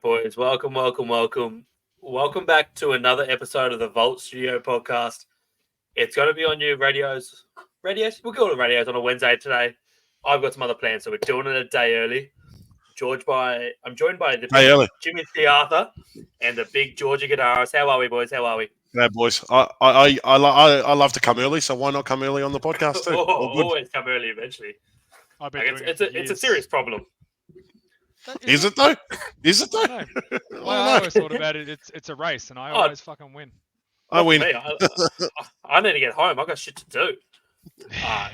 right, boys. Welcome back to another episode of the Vault Studio podcast. It's going to be on your radios. We'll go to radios on a Wednesday today. I've got some other plans, so we're doing it a day early. I'm joined by the big Jimmy C. Arthur and the big Georgia Guitarist. How are we, boys? How are we? Yeah, boys. I love to come early, so why not come early on the podcast too? Always come early eventually. It's a serious problem. Is it though? I always thought about it. It's a race, and I always fucking win. I win. I need to get home. I got shit to do.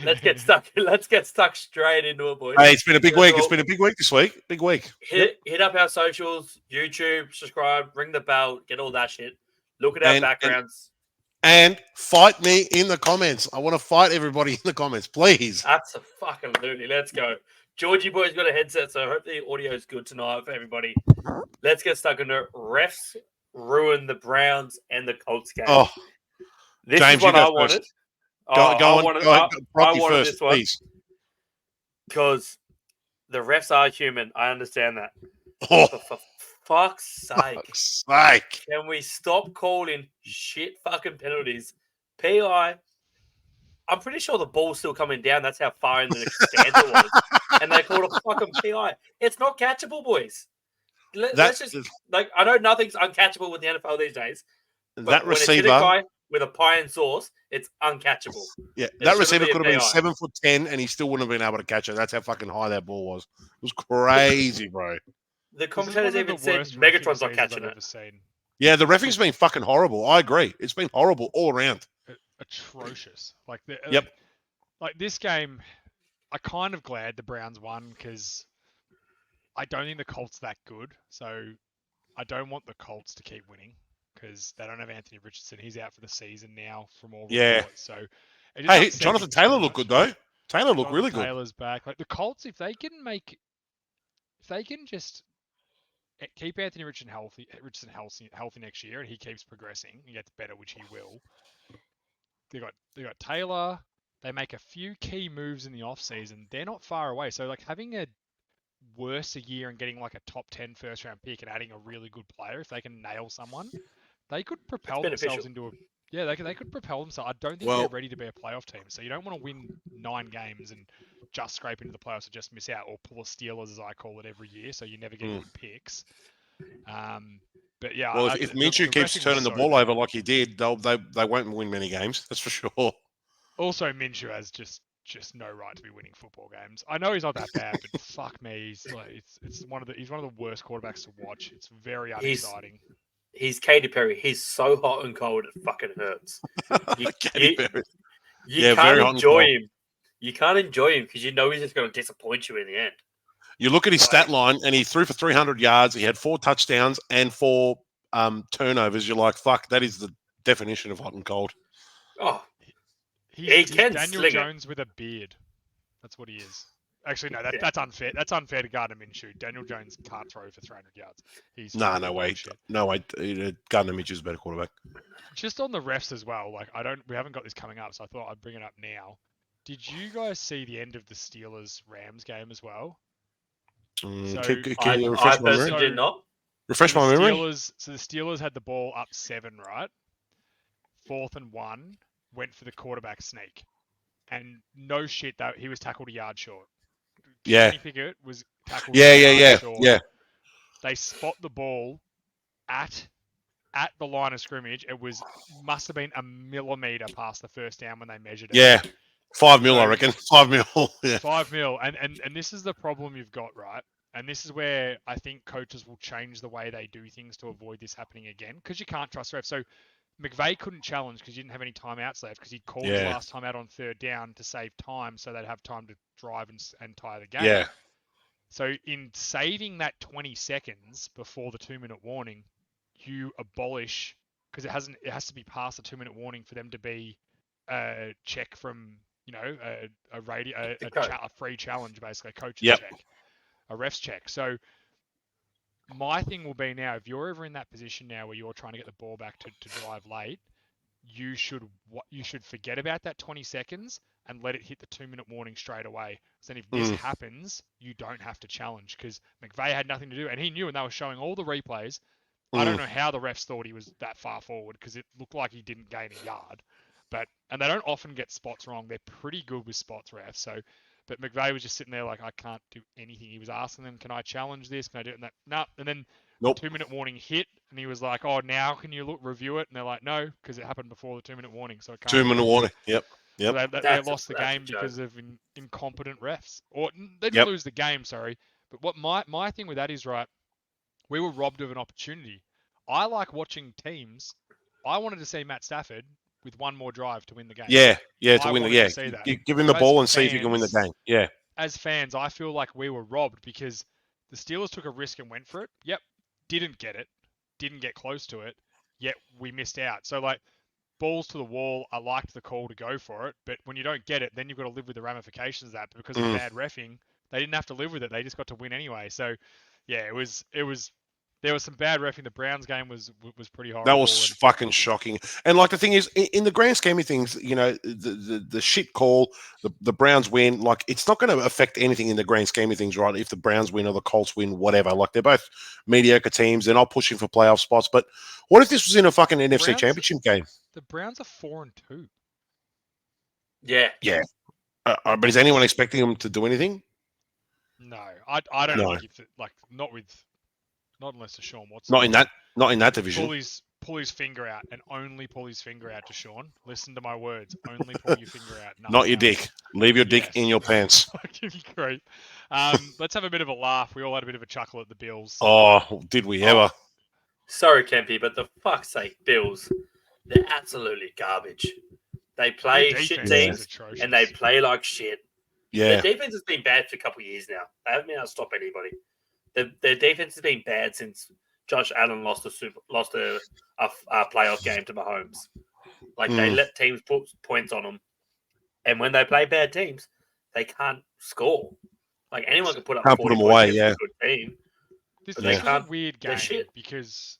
Let's get stuck. Let's get stuck straight into it, boys. Hey, it's been a big week. It's been a big week this week. Big week. Hit up our socials, YouTube, subscribe, ring the bell, get all that shit. Look at our backgrounds. And fight me in the comments. I want to fight everybody in the comments, please. Absolutely. Let's go. Georgie boy's got a headset, so I hope the audio is good tonight for everybody. Let's get stuck into it. Refs ruin the Browns and the Colts game. Oh, this James, is what I wanted. Go on. Rocky first, this one please. Because the refs are human. I understand that. Oh, but for fuck's sake. Can we stop calling shit fucking penalties? PI. I'm pretty sure the ball's still coming down. That's how far in the stanza was. And they called a fucking PI. It's not catchable, boys. Let's just I know nothing's uncatchable with the NFL these days. That when receiver it's hit a guy with a pie and sauce, it's uncatchable. Yeah, that receiver could have been 7'10", and he still wouldn't have been able to catch it. That's how fucking high that ball was. It was crazy, bro. The commentators even said Megatron's not catching it. Yeah, the reffing's been fucking horrible. I agree. It's been horrible all around. Atrocious. Yep. Like this game, I'm kind of glad the Browns won because I don't think the Colts that good. So I don't want the Colts to keep winning because they don't have Anthony Richardson. He's out for the season now from all reports. So hey, Jonathan Taylor looked good though. Taylor looked really good. Taylor's back. Like the Colts, if they can just keep Anthony Richardson healthy next year, and he keeps progressing, he gets better, which he will. They got Taylor. They make a few key moves in the offseason. They're not far away. So like having a worse year and getting like a top 10 first round pick and adding a really good player, if they can nail someone, they could propel themselves into they could propel themselves. I don't think they're ready to be a playoff team. So you don't want to win 9 games and just scrape into the playoffs or just miss out, or pull a Steelers, as I call it, every year. So you never get good picks. But yeah, well, if Minshew keeps turning the ball over like he did, they won't win many games. That's for sure. Also, Minshew has just no right to be winning football games. I know he's not that bad, but fuck me, he's one of the worst quarterbacks to watch. It's very unexciting. He's Katy Perry. He's so hot and cold it fucking hurts. You can't enjoy him. You can't enjoy him because you know he's just going to disappoint you in the end. You look at his stat line, and he threw for 300 yards. He had 4 touchdowns and 4 turnovers. You're like, fuck, that is the definition of hot and cold. Oh, he's Daniel Jones with a beard. That's what he is. Actually, no, that's unfair. That's unfair to Gardner Minshew. Daniel Jones can't throw for 300 yards. No way. Gardner Minshew's a better quarterback. Just on the refs as well. Like we haven't got this coming up, so I thought I'd bring it up now. Did you guys see the end of the Steelers-Rams game as well? Can you refresh my memory? Did not. Refresh my memory. So the Steelers had the ball up 7, right? 4th and 1, went for the quarterback sneak, and no shit, that he was tackled a yard short. Yeah. Kenny Pickett was tackled. Short. Yeah. They spot the ball at the line of scrimmage. It must have been a millimeter past the first down when they measured it. Yeah. 5 mil, I reckon. 5 mil. Yeah. 5 mil. And this is the problem you've got, right? And this is where I think coaches will change the way they do things to avoid this happening again, because you can't trust refs. So McVay couldn't challenge because he didn't have any timeouts left, because he'd called his last time out on 3rd down to save time so they'd have time to drive and tie the game. Yeah. So in saving that 20 seconds before the 2-minute warning, you abolish, because it has to be past the 2-minute warning for them to be a check from, a free challenge, basically, a coach's check, a ref's check. So my thing will be now, if you're ever in that position now where you're trying to get the ball back to drive late, you should forget about that 20 seconds and let it hit the 2-minute warning straight away. So then if this happens, you don't have to challenge because McVeigh had nothing to do. And he knew, and they were showing all the replays. I don't know how the refs thought he was that far forward because it looked like he didn't gain a yard. And they don't often get spots wrong. They're pretty good with spots refs. But McVeigh was just sitting there like, I can't do anything. He was asking them, can I challenge this? Can I do it? And that, no. And then Nope. 2-minute warning hit, and he was like, oh, now can you review it? And they're like, no, because it happened before the 2-minute warning, so it can't. 2-minute warning. Yep. So they lost the that's a game joke. because of incompetent refs. Or they didn't lose the game, sorry. But what my thing with that is, right, we were robbed of an opportunity. I like watching teams. I wanted to see Matt Stafford with one more drive to win the game. Yeah, to I win the wanted to see that. Give him the As ball and see if you can win the fans- game. Yeah. As fans, I feel like we were robbed because the Steelers took a risk and went for it. Yep, didn't get it, didn't get close to it, yet we missed out. So like, balls to the wall, I liked the call to go for it, but when you don't get it, then you've got to live with the ramifications of that. But because of bad reffing, they didn't have to live with it. They just got to win anyway. So yeah, it was. There was some bad reffing. The Browns game was pretty horrible. That was fucking shocking. And like the thing is, in the grand scheme of things, the shit call, the Browns win, like it's not going to affect anything in the grand scheme of things, right? If the Browns win or the Colts win, whatever. Like they're both mediocre teams. They're not pushing for playoff spots. But what if this was in a fucking NFC Championship game? The Browns are 4-2. Yeah. Yeah. But is anyone expecting them to do anything? No, I don't No. think not unless Deshaun Watson. Not in that division. Pull his finger out and only pull his finger out, Deshaun. Listen to my words. Only pull your finger out. Not your dick. Leave your dick in your pants. Great. Let's have a bit of a laugh. We all had a bit of a chuckle at the Bills. Oh, did we ever? Sorry, Kempy, but the fuck's sake, Bills, they're absolutely garbage. They play Their shit defense is teams atrocious. and they play like shit. Yeah. Their defense has been bad for a couple of years now. They haven't been able to stop anybody. Their defense has been bad since Josh Allen lost a playoff game to Mahomes. Like they let teams put points on them, and when they play bad teams, they can't score. Like anyone can put up. Can't put them away. against Yeah. a good team. This But was they a can't- weird they're game shit. because,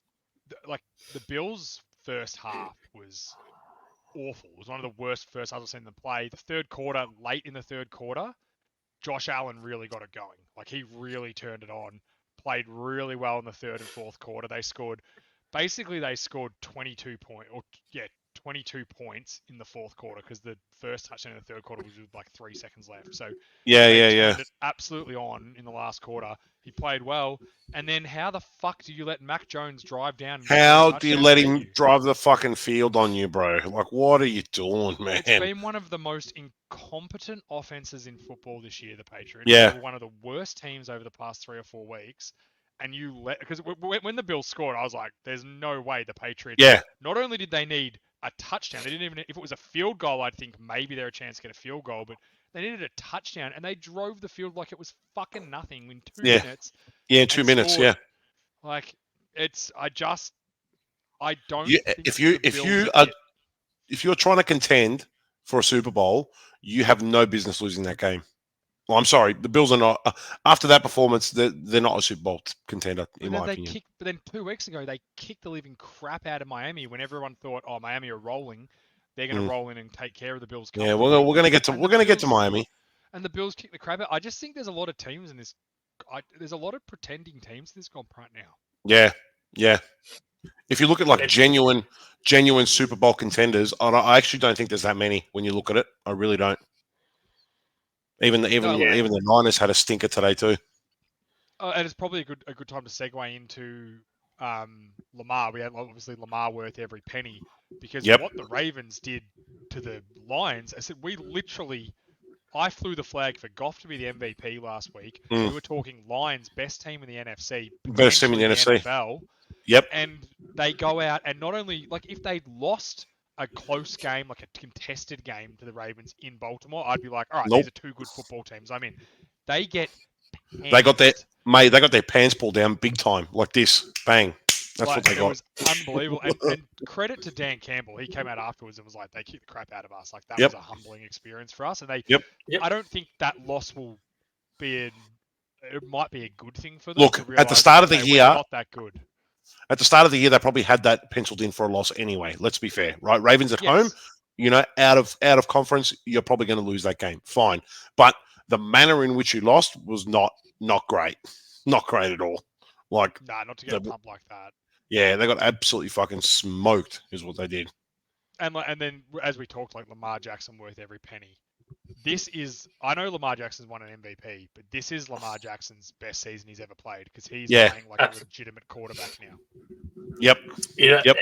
the Bills' first half was awful. It was one of the worst first halves I've seen them play. The third quarter, late in the third quarter, Josh Allen really got it going. Like he really turned it on. Played really well in the third and fourth quarter. They scored 22 points in the fourth quarter because the first touchdown in the third quarter was with like 3 seconds left. So they turned it absolutely on in the last quarter. He played well. And then how the fuck do you let Mac Jones drive down? and How get a do you touchdown let and him beat you? drive the fucking field on you, bro? Like, what are you doing, man? It's been one of the most incompetent offenses in football this year, the Patriots. Yeah. They were one of the worst teams over the past 3 or 4 weeks. And because when the Bills scored, I was like, there's no way the Patriots. Yeah. Not only did they need a touchdown, they didn't even, if it was a field goal, I'd think maybe they're a chance to get a field goal, but they needed a touchdown and they drove the field like it was fucking nothing in 2 minutes. Yeah, in 2 and minutes. scored. Yeah. Like, I don't You, think if you the Bills are fit. if you're trying to contend for a Super Bowl, you have no business losing that game. Well, I'm sorry, the Bills are not. After that performance, they're not a Super Bowl contender, in my opinion. But then 2 weeks ago, they kicked the living crap out of Miami when everyone thought, "Oh, Miami are rolling. They're going to roll in and take care of the Bills." Yeah, we're gonna get to Miami. And the Bills kick the crap out. I just think there's a lot of teams in this. There's a lot of pretending teams in this comp right now. Yeah. If you look at like genuine Super Bowl contenders, I actually don't think there's that many when you look at it. I really don't. Even the Niners had a stinker today too. And it's probably a good time to segue into Lamar. We had obviously Lamar worth every penny because what the Ravens did to the Lions. I said I flew the flag for Goff to be the MVP last week. We were talking Lions best team in the NFC, Best team in the NFC. NFL. Yep. And they go out and not only if they'd lost a close game, like a contested game to the Ravens in Baltimore, I'd be like, all right, these are 2 good football teams. I mean, they get They got their pants pulled down big time, like this. Bang. That's what they got. It was unbelievable. And credit to Dan Campbell. He came out afterwards and was like, they kicked the crap out of us. Like, that was a humbling experience for us. And I don't think that loss will be it might be a good thing for them. Look, at the start of the year, not that good. At the start of the year, they probably had that penciled in for a loss anyway. Let's be fair, right? Ravens at home, out of conference, you're probably going to lose that game. Fine, but the manner in which you lost was not great, not great at all. Like, Nah, not to get pumped like that. yeah, they got absolutely fucking smoked, is what they did. And then as we talked, like Lamar Jackson worth every penny. I know Lamar Jackson's won an MVP, but this is Lamar Jackson's best season he's ever played because he's playing like a legitimate quarterback now. Yep. Yep.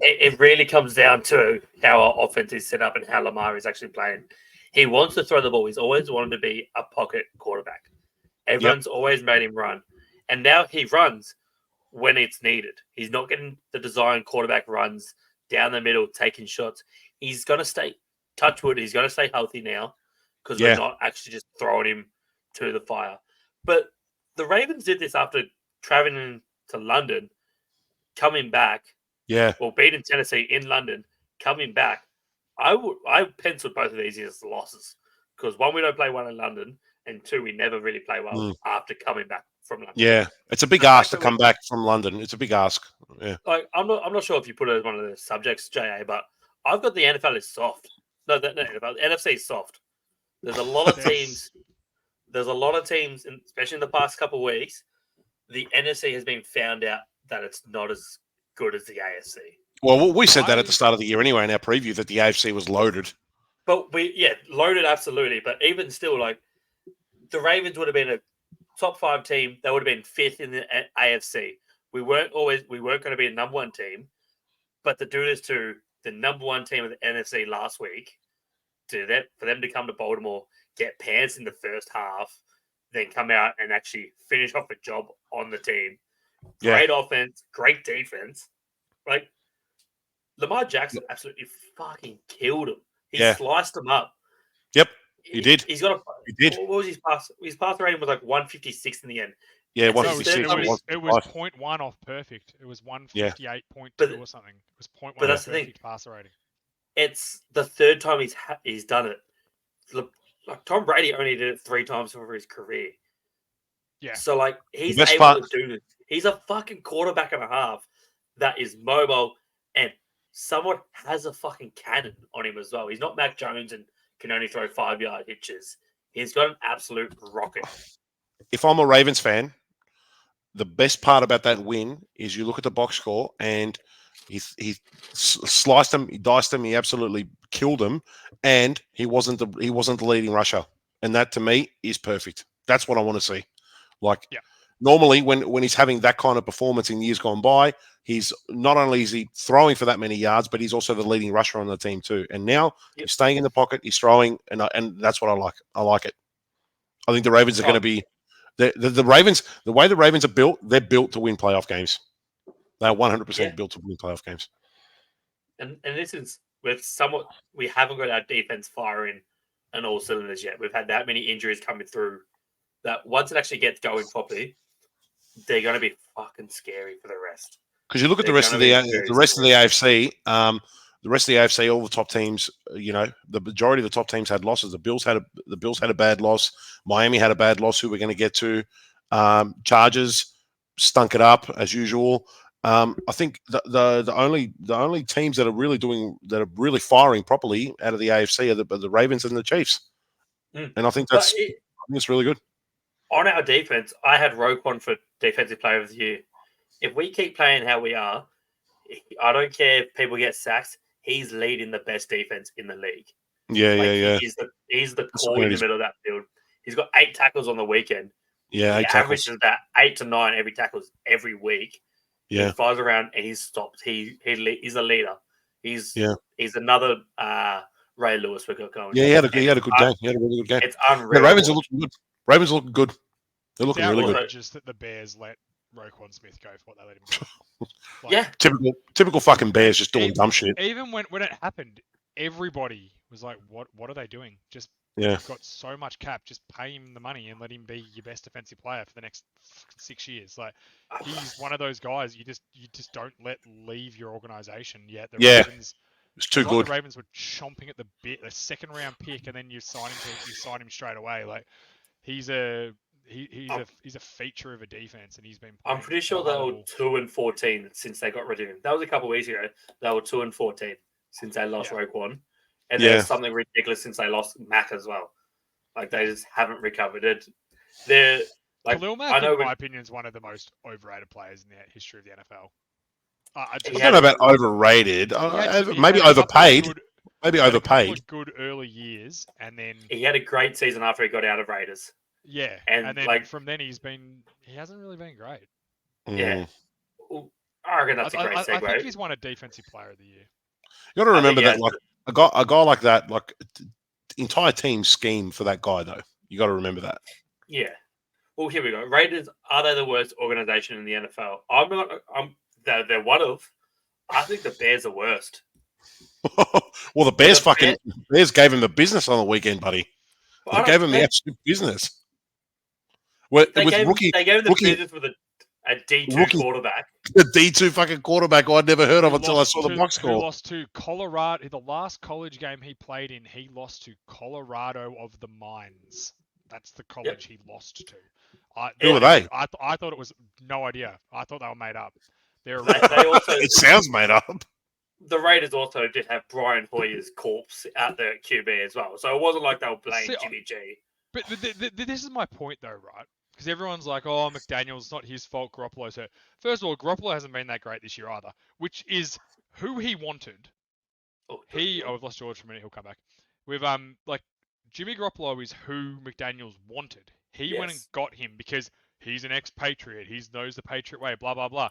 It really comes down to how our offense is set up and how Lamar is actually playing. He wants to throw the ball. He's always wanted to be a pocket quarterback. Everyone's always made him run. And now he runs when it's needed. He's not getting the design quarterback runs down the middle, taking shots. He's going to stay, touch wood, he's going to stay healthy now because we're not actually just throwing him to the fire. But the Ravens did this after traveling to London, coming back. Yeah. Well, beating Tennessee in London, coming back. I penciled both of these as losses because one, we don't play well in London, and two, we never really play well after coming back from London. Yeah, it's a big ask to come back from London. It's a big ask. Yeah. Like I'm not sure if you put it as one of the subjects, JA, but I've got the NFL is soft. No, the NFC is soft. There's a lot of teams. There's a lot of teams, especially in the past couple of weeks. The NFC has been found out that it's not as good as the AFC. Well, we said that at the start of the year anyway in our preview that the AFC was loaded. But loaded absolutely. But even still, like the Ravens would have been a top 5 team. They would have been 5th in the AFC. We weren't going to be a number 1 team, but to do this to the number 1 team of the NFC last week, for them to come to Baltimore, get pants in the first half, then come out and actually finish off a job on the team. Great offense, great defense. Like Lamar Jackson absolutely fucking killed him. He sliced him up. Yep, he did. He's got He did. What was his pass? His pass rating was like 156 in the end. Yeah, 156. It was 0.1 off perfect. It was 158.2 or something. It was 0.1 but that's off the perfect thing. passer rating. It's the third time he's done it. Like Tom Brady only did it 3 times over his career. Yeah. So like he's able to do this. He's a fucking quarterback and a half that is mobile and somewhat has a fucking cannon on him as well. He's not Mac Jones and can only throw 5-yard hitches. He's got an absolute rocket. If I'm a Ravens fan, the best part about that win is you look at the box score and he sliced him, he diced him, he absolutely killed him, and he wasn't the leading rusher, and that to me is perfect. That's what I want to see. Like normally when he's having that kind of performance in years gone by, he's not only is he throwing for that many yards, but he's also the leading rusher on the team too. And now he's staying in the pocket, he's throwing, and that's what I like. I like it. I think the Ravens are going to be the Ravens. The way the Ravens are built, they're built to win playoff games. They're 100% built to win playoff games. And this is we haven't got our defense firing on all cylinders yet. We've had that many injuries coming through that once it actually gets going properly, they're going to be fucking scary for the rest. Because you look at the rest of the AFC, the rest of the AFC, all the top teams, the majority of the top teams had losses. The Bills had a bad loss. Miami had a bad loss, who we're going to get to. Chargers stunk it up as usual. I think the only teams that are really firing properly out of the AFC are the Ravens and the Chiefs. And I think it's really good. On our defense, I had Roquan for Defensive Player of the Year. If we keep playing how we are, I don't care if people get sacks. He's leading the best defense in the league. Yeah. He's the core in the middle of that field. He's got 8 tackles on the weekend. Yeah, he averages about 8 to 9 every tackles every week. Yeah, he flies around and he's stopped. He's a leader. He's another Ray Lewis we got going. Yeah, he had a good game. He had a really good game. It's unreal. The Ravens are looking good. Ravens are looking good. They're looking really good. Just that the Bears let Roquan Smith go for what they let him do. Typical fucking Bears just doing dumb shit. Even when it happened, everybody was like, "What are they doing?" Just got so much cap, just pay him the money and let him be your best defensive player for the next 6 years. Like he's one of those guys you just don't let leave your organization. Yet Ravens, it's too good. The Ravens were chomping at the bit, the 2nd round pick, and then you sign him straight away. Like he's a feature of a defense, and he's been. I'm pretty sure they were 2-14 since they got rid of him. That was a couple of weeks ago. They were 2-14 since they lost Roquan. And Yeah. there's something ridiculous since they lost Mac as well. Like they just haven't recovered it. They're like Khalil I Mack, know in my when, opinion, is one of the most overrated players in the history of the NFL. He I had don't know a- about overrated. He had Maybe a couple of overpaid. good- Maybe he had a couple overpaid. of good early years, and then he had a great season after he got out of Raiders. yeah, And, then like- from then he hasn't really been great. Yeah. Mm. Well, I reckon that's a great I segue. think he's won a defensive player of the year. You got to I remember think, that, yeah, like a guy like that, like the entire team scheme for that guy, though. You got to remember that. Yeah. Well, here we go. Raiders, are they the worst organization in the NFL? I'm not. They're one of. I think the Bears are worst. Well, the Bears The Bears gave him the business on the weekend, buddy. But They I gave don't- him the absolute business. Well, it was They gave him the rookie- business with a D2 rookie- quarterback. the D2 fucking quarterback who I'd never heard of Who until I lost saw the to- box Who score. lost to Colorado? The last college game he played in, he lost to Colorado of the Mines. That's the college he lost to. Who are they? I thought it was no idea. I thought they were made up. They're They also It sounds made up. the Raiders also did have Brian Hoyer's corpse out there at QB as well, so it wasn't like they were playing See, Jimmy G. But this is my point, though, right? Because everyone's like, "Oh, McDaniel's not his fault. Garoppolo's hurt." First of all, Garoppolo hasn't been that great this year either, which is who he wanted. Oh, We've lost George for a minute. He'll come back. With like Jimmy Garoppolo is who McDaniel's wanted. He went and Yes. got him because he's an ex-Patriot. He knows the Patriot way. Blah blah blah.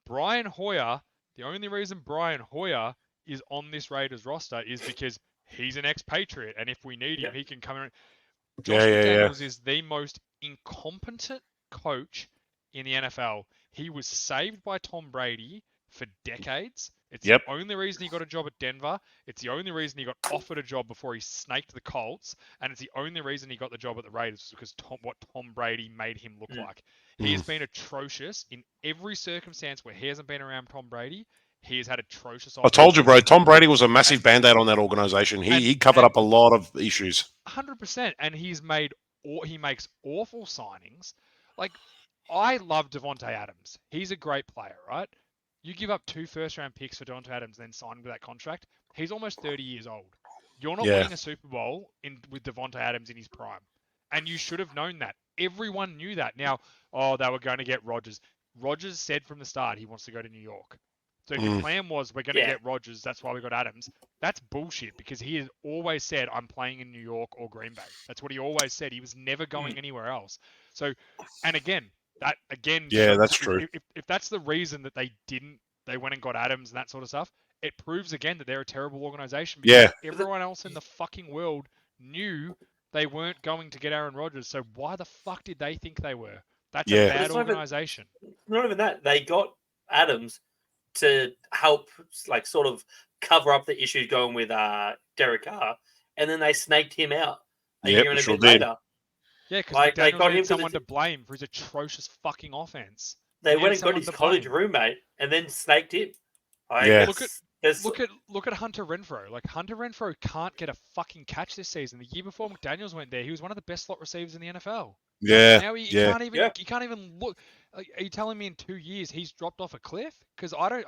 Brian Hoyer. The only reason Brian Hoyer is on this Raiders roster is because he's an ex-Patriot, and if we need him, Yeah. he can come in. Yeah, Josh yeah, yeah. McDaniels is the most incompetent coach in the NFL. He was saved by Tom Brady for decades. It's Yep. the only reason he got a job at Denver. It's the only reason he got offered a job before he snaked the Colts, and it's the only reason he got the job at the Raiders was because what Tom Brady made him look like. He has been atrocious in every circumstance where he hasn't been around Tom Brady. He has had atrocious. I told you, bro. Tom Brady was a massive band-aid on that organization. He covered up a lot of issues. 100%, and he makes awful signings. Like, I love Devontae Adams. He's a great player, right? You give up 2 first-round picks for Devontae Adams, then sign him to that contract. He's almost 30 years old. You're not Yeah. winning a Super Bowl with Devontae Adams in his prime, and you should have known that. Everyone knew that. Now, they were going to get Rodgers. Rodgers said from the start he wants to go to New York. So if your plan was we're going to Yeah. get Rodgers, that's why we got Adams. That's bullshit because he has always said I'm playing in New York or Green Bay. That's what he always said. He was never going anywhere else. So, and again, Yeah, so that's true. If that's the reason that they went and got Adams and that sort of stuff, it proves again that they're a terrible organization. Yeah. Because everyone else in the fucking world knew they weren't going to get Aaron Rodgers. So why the fuck did they think they were? That's Yeah. a bad It's not even- organization. Not even that. They got Adams to help, like, sort of cover up the issues going with Derek Carr, and then they snaked him out a Yep, year and a sure bit did. later. Yeah, because Like, they McDaniels got him needed to the someone t- to blame for his atrocious fucking offense. They He went needed and got someone his to college blame.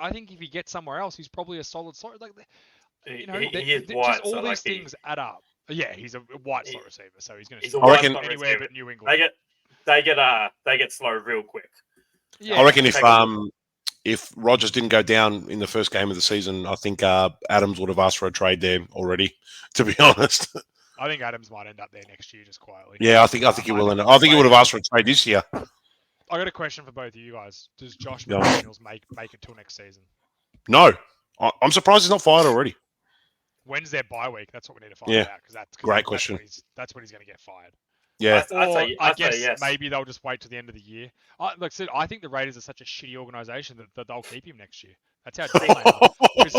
I think if he gets somewhere else, he's probably a solid slot. Like, he they- is white, just all so, these like, things add up. Yeah, he's a white slot receiver, so he's going he's to a I white reckon- slot anywhere receiver. but New England. They get slow real quick. Yeah, I reckon take a if Rodgers didn't go down in the first game of the season, I think Adams would have asked for a trade there already. To be honest, I think Adams might end up there next year just quietly. yeah, I think he will. I think he would have asked for a trade this year. I got a question for both of you guys. Does Josh Go on. McDaniels make it till next season? No, I'm surprised he's not fired already. When's their bye week? That's what we need to find Yeah. out. Because Great question. That's when he's going to get fired. Yeah, Or I I'd say guess yes. maybe they'll just wait till the end of the year. Like I said, I think the Raiders are such a shitty organization that they'll keep him next year. That's how dumb they are. Because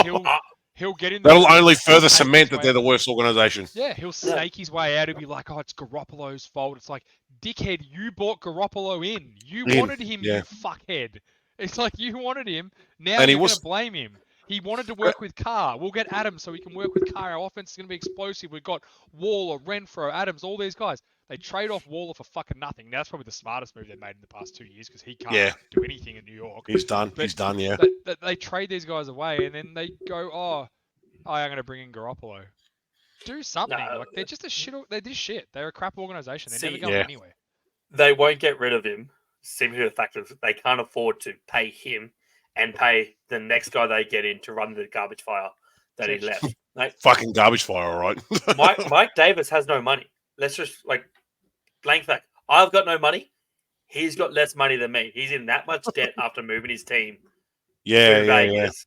he'll get in. that'll there, only further snake cement his that way- they're the worst organization. Yeah, he'll snake his way out. He'll be like, "Oh, it's Garoppolo's fault." It's like, dickhead, you brought Garoppolo in. You wanted him, yeah. you fuckhead. It's like you wanted him. Now And he you're going was- to blame him. He wanted to work with Carr. We'll get Adams so he can work with Carr. Our offense is going to be explosive. We've got Waller, Renfro, Adams, all these guys. They trade off Waller for fucking nothing. Now, that's probably the smartest move they've made in the past 2 years because he can't do anything in New York. He's done. But- He's done. Yeah. They trade these guys away and then they go, I'm going to bring in Garoppolo. Do something. No. Like they're just a shit. They're just shit. They're a crap organization. They're never See, going Yeah. anywhere. they won't get rid of him simply the fact that they can't afford to pay him and pay the next guy they get in to run the garbage fire that he left. Like, Fucking garbage fire, all right. Mike Davis has no money. Let's just blank fact. I've got no money. He's got less money than me. He's in that much debt after moving his team Yeah, to yeah, yeah. Vegas.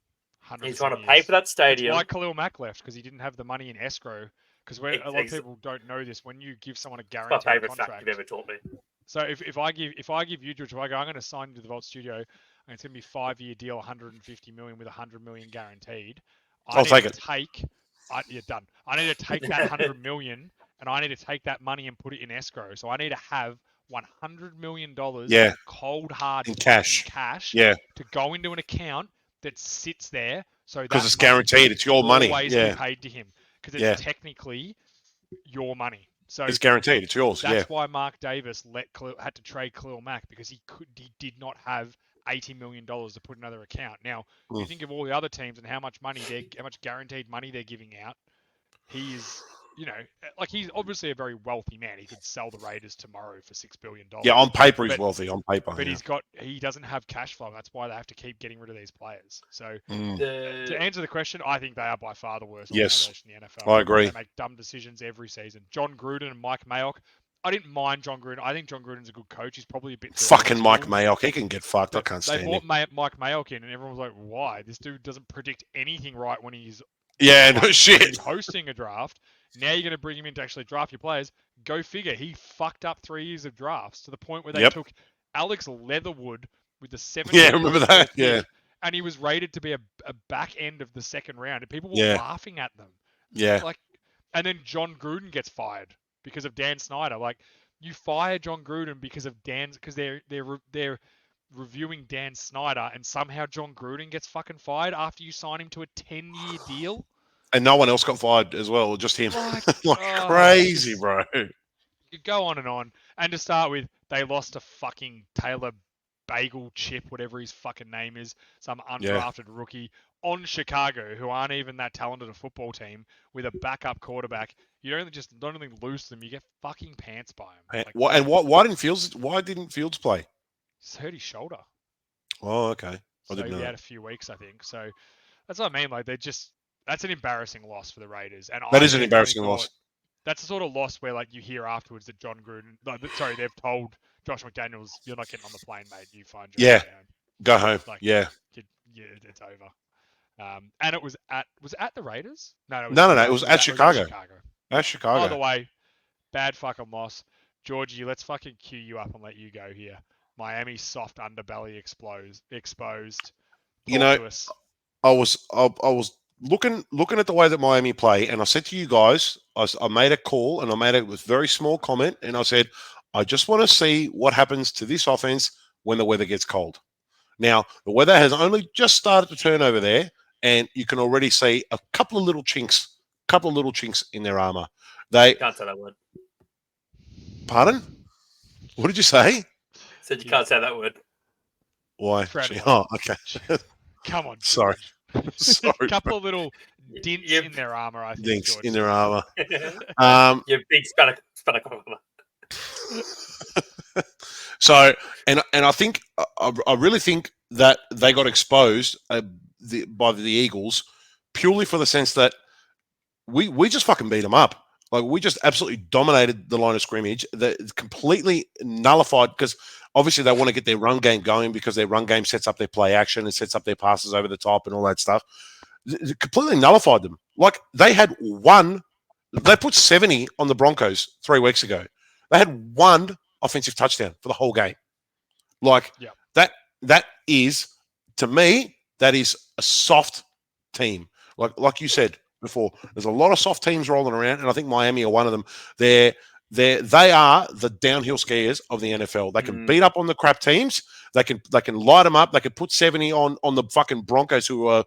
100% He's trying to he pay is. for that That's stadium. why Khalil Mack left, because he didn't have the money in escrow. Because a lot of people don't know this. When you give someone a It's my guaranteed favorite fact contract, you've ever taught me. so if I give you, George, if I go, I'm going to sign you to the Vault Studio, and it's going to be a 5-year deal, 150 million with 100 million guaranteed. I'll take it. You're done. I need to take that 100 million, and I need to take that money and put it in escrow. So I need to have $100 million Yeah. cold hard In fucking cash. Yeah, to go into an account that sits there, so because that it's money guaranteed. It's your money. always Yeah, be paid to him, because it's Yeah. technically your money. So it's guaranteed. It's yours. that's Yeah, why Mark Davis had to trade Khalil Mack, because he did not have $80 million to put in another account. Now you think of all the other teams and how much guaranteed money they're giving out. He's he's obviously a very wealthy man. He could sell the Raiders tomorrow for $6 billion. yeah. On paper, he's But- wealthy. On paper, But yeah. he doesn't have cash flow. That's why they have to keep getting rid of these players. So Mm. to answer the question, I think they are by far the worst Yes. organization in the NFL. I agree. They make dumb decisions every season. John Gruden and Mike Mayock. I didn't mind John Gruden. I think John Gruden's a good coach. He's probably a bit too Fucking old Mike school. Mayock, he can get fucked. I can't They stand bought him. Mike Mayock in, and everyone was like, "Why? This dude doesn't predict anything right when he's Yeah, no when shit. he's hosting a draft. Now you're going to bring him in to actually draft your players. Go figure. He fucked up 3 years of drafts to the point where they Yep. took Alex Leatherwood with the 7th Yeah, remember that? Yeah, and he was rated to be a back end of the second round, and people were Yeah. laughing at them. yeah. And then John Gruden gets fired because of Dan Snyder. Like, you fire John Gruden because of they're reviewing Dan Snyder, and somehow John Gruden gets fucking fired after you sign him to a 10-year deal. And no one else got fired as well, just him. Like, Crazy, just- bro. You go on and on. And to start with, they lost to fucking Taylor Bagel Chip, whatever his fucking name is, some undrafted rookie on Chicago, who aren't even that talented a football team, with a backup quarterback. You don't only lose them, you get fucking pants by him. Why didn't Fields play? He's hurt his shoulder. Oh, okay. I So didn't know he that. had a few weeks, I think. So that's what I mean. Like, that's an embarrassing loss for the Raiders. And That I is an genuinely embarrassing thought loss. That's the sort of loss where, like, you hear afterwards that John Gruden, they've told Josh McDaniels, "You're not getting on the plane, mate. You find your Yeah. way home. Go home. Like, Yeah. It's over." And it was at the Raiders? No, It was at Chicago. That's Chicago. By the way, bad fucking loss. Georgie, let's fucking cue you up and let you go here. Miami's soft underbelly exposed. You Talk know, to us. I was looking at the way that Miami play, and I said to you guys, I made a call and I made it with very small comment, and I said, I just want to see what happens to this offense when the weather gets cold. Now, the weather has only just started to turn over there, and you can already see a couple of little chinks in their armor. Can't say that word. Pardon? What did you say? Said you can't say that word. Why? Treadwell. Oh, okay. Come on. Sorry. Sorry. A couple of little dints Yep. in their armor, I think. Dinks George. in their armor. You big spanner. So, and I think I really think that they got exposed by the Eagles purely for the sense that we just fucking beat them up. Like, we just absolutely dominated the line of scrimmage. That completely nullified, because obviously they want to get their run game going, because their run game sets up their play action and sets up their passes over the top and all that stuff. It completely nullified them. Like, they put 70 on the Broncos 3 weeks ago. They had one offensive touchdown for the whole game. Like, that is, to me, that is a soft team. Like you said before, there's a lot of soft teams rolling around, and I think Miami are one of them. They are the downhill skiers of the NFL. They can beat up on the crap teams. They can light them up. They can put 70 on the fucking Broncos, who are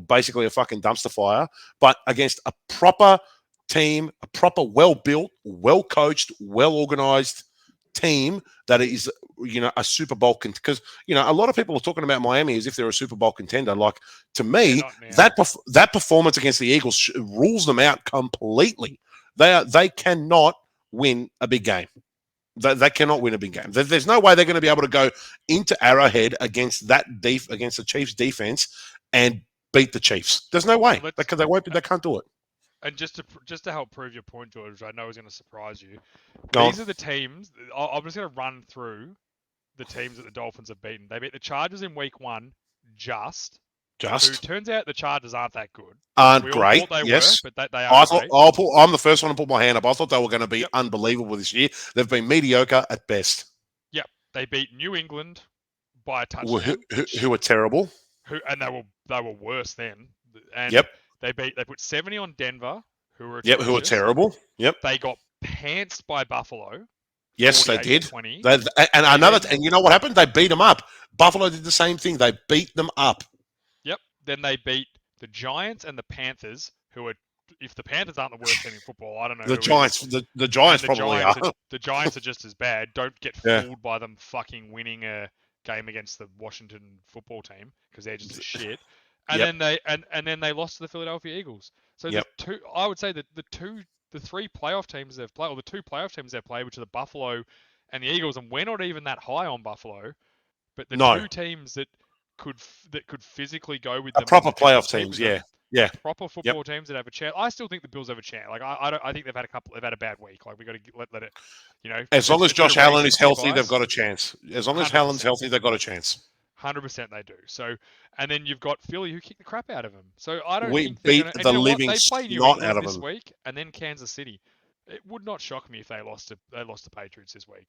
basically a fucking dumpster fire. But against a proper team, a proper, well-built, well-coached, well-organized team that is, a Super Bowl because a lot of people are talking about Miami as if they're a Super Bowl contender. Like, to me, that performance against the Eagles rules them out completely. They cannot win a big game. They cannot win a big game. There's no way they're going to be able to go into Arrowhead against against the Chiefs defense and beat the Chiefs. There's no way because they can't do it. And just to help prove your point, George, which I know is going to surprise you. Go These are the teams. I'm just going to run through the teams that the Dolphins have beaten. They beat the Chargers in week 1, who turns out the Chargers aren't that good. Aren't we great. All thought they yes, were, but they are. I'm the first one to put my hand up. I thought they were going to be unbelievable this year. They've been mediocre at best. Yep, they beat New England by a touchdown. Who are terrible. And they were worse then. And they put 70 on Denver, who were who are terrible. Yep, they got pantsed by Buffalo. Yes, they did. And you know what happened? They beat them up. Buffalo did the same thing. They beat them up. Yep. Then they beat the Giants and the Panthers, who are, if the Panthers aren't the worst team in football, I don't know. The Giants probably are. The Giants are just as bad. Don't get fooled by them fucking winning a game against the Washington football team because they're just as shit. And then they lost to the Philadelphia Eagles. So I would say that the 3 playoff teams they've played, or the 2 playoff teams they've played, which are the Buffalo and the Eagles, and we're not even that high on Buffalo, but the 2 teams that could physically go with them, proper playoff teams, proper football teams that have a chance. I still think the Bills have a chance. Like I think they've had a bad week. Like we got to let it, As long as Josh Allen is healthy, they've got a chance. As long as Allen's healthy, they've got a chance. 100% they do. So, and then you've got Philly who kicked the crap out of them. So I don't think beat the living they play New snot England out of this them week, and then Kansas City. It would not shock me if they lost to Patriots this week.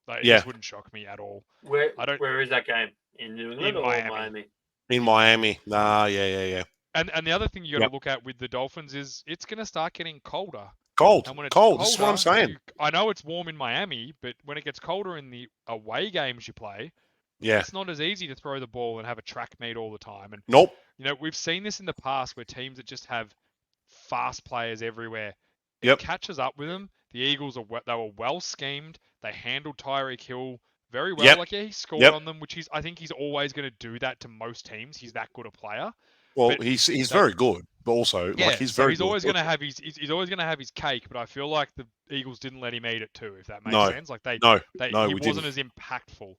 It just wouldn't shock me at all. Where is that game? In New England or Miami? In Miami. Yeah. And the other thing you got to look at with the Dolphins is it's going to start getting colder. Cold. And when it's cold. This is what I'm saying. I know it's warm in Miami, but when it gets colder in the away games you play, it's not as easy to throw the ball and have a track meet all the time. And nope. We've seen this in the past where teams that just have fast players everywhere. It catches up with them. The Eagles they were well schemed. They handled Tyreek Hill very well. He scored on them, which I think he's always going to do that to most teams. He's that good a player. Well, he's very good, but also he's very. He's always going to have he's always going to have his cake. But I feel like the Eagles didn't let him eat it too, if that makes sense. Like he wasn't as impactful.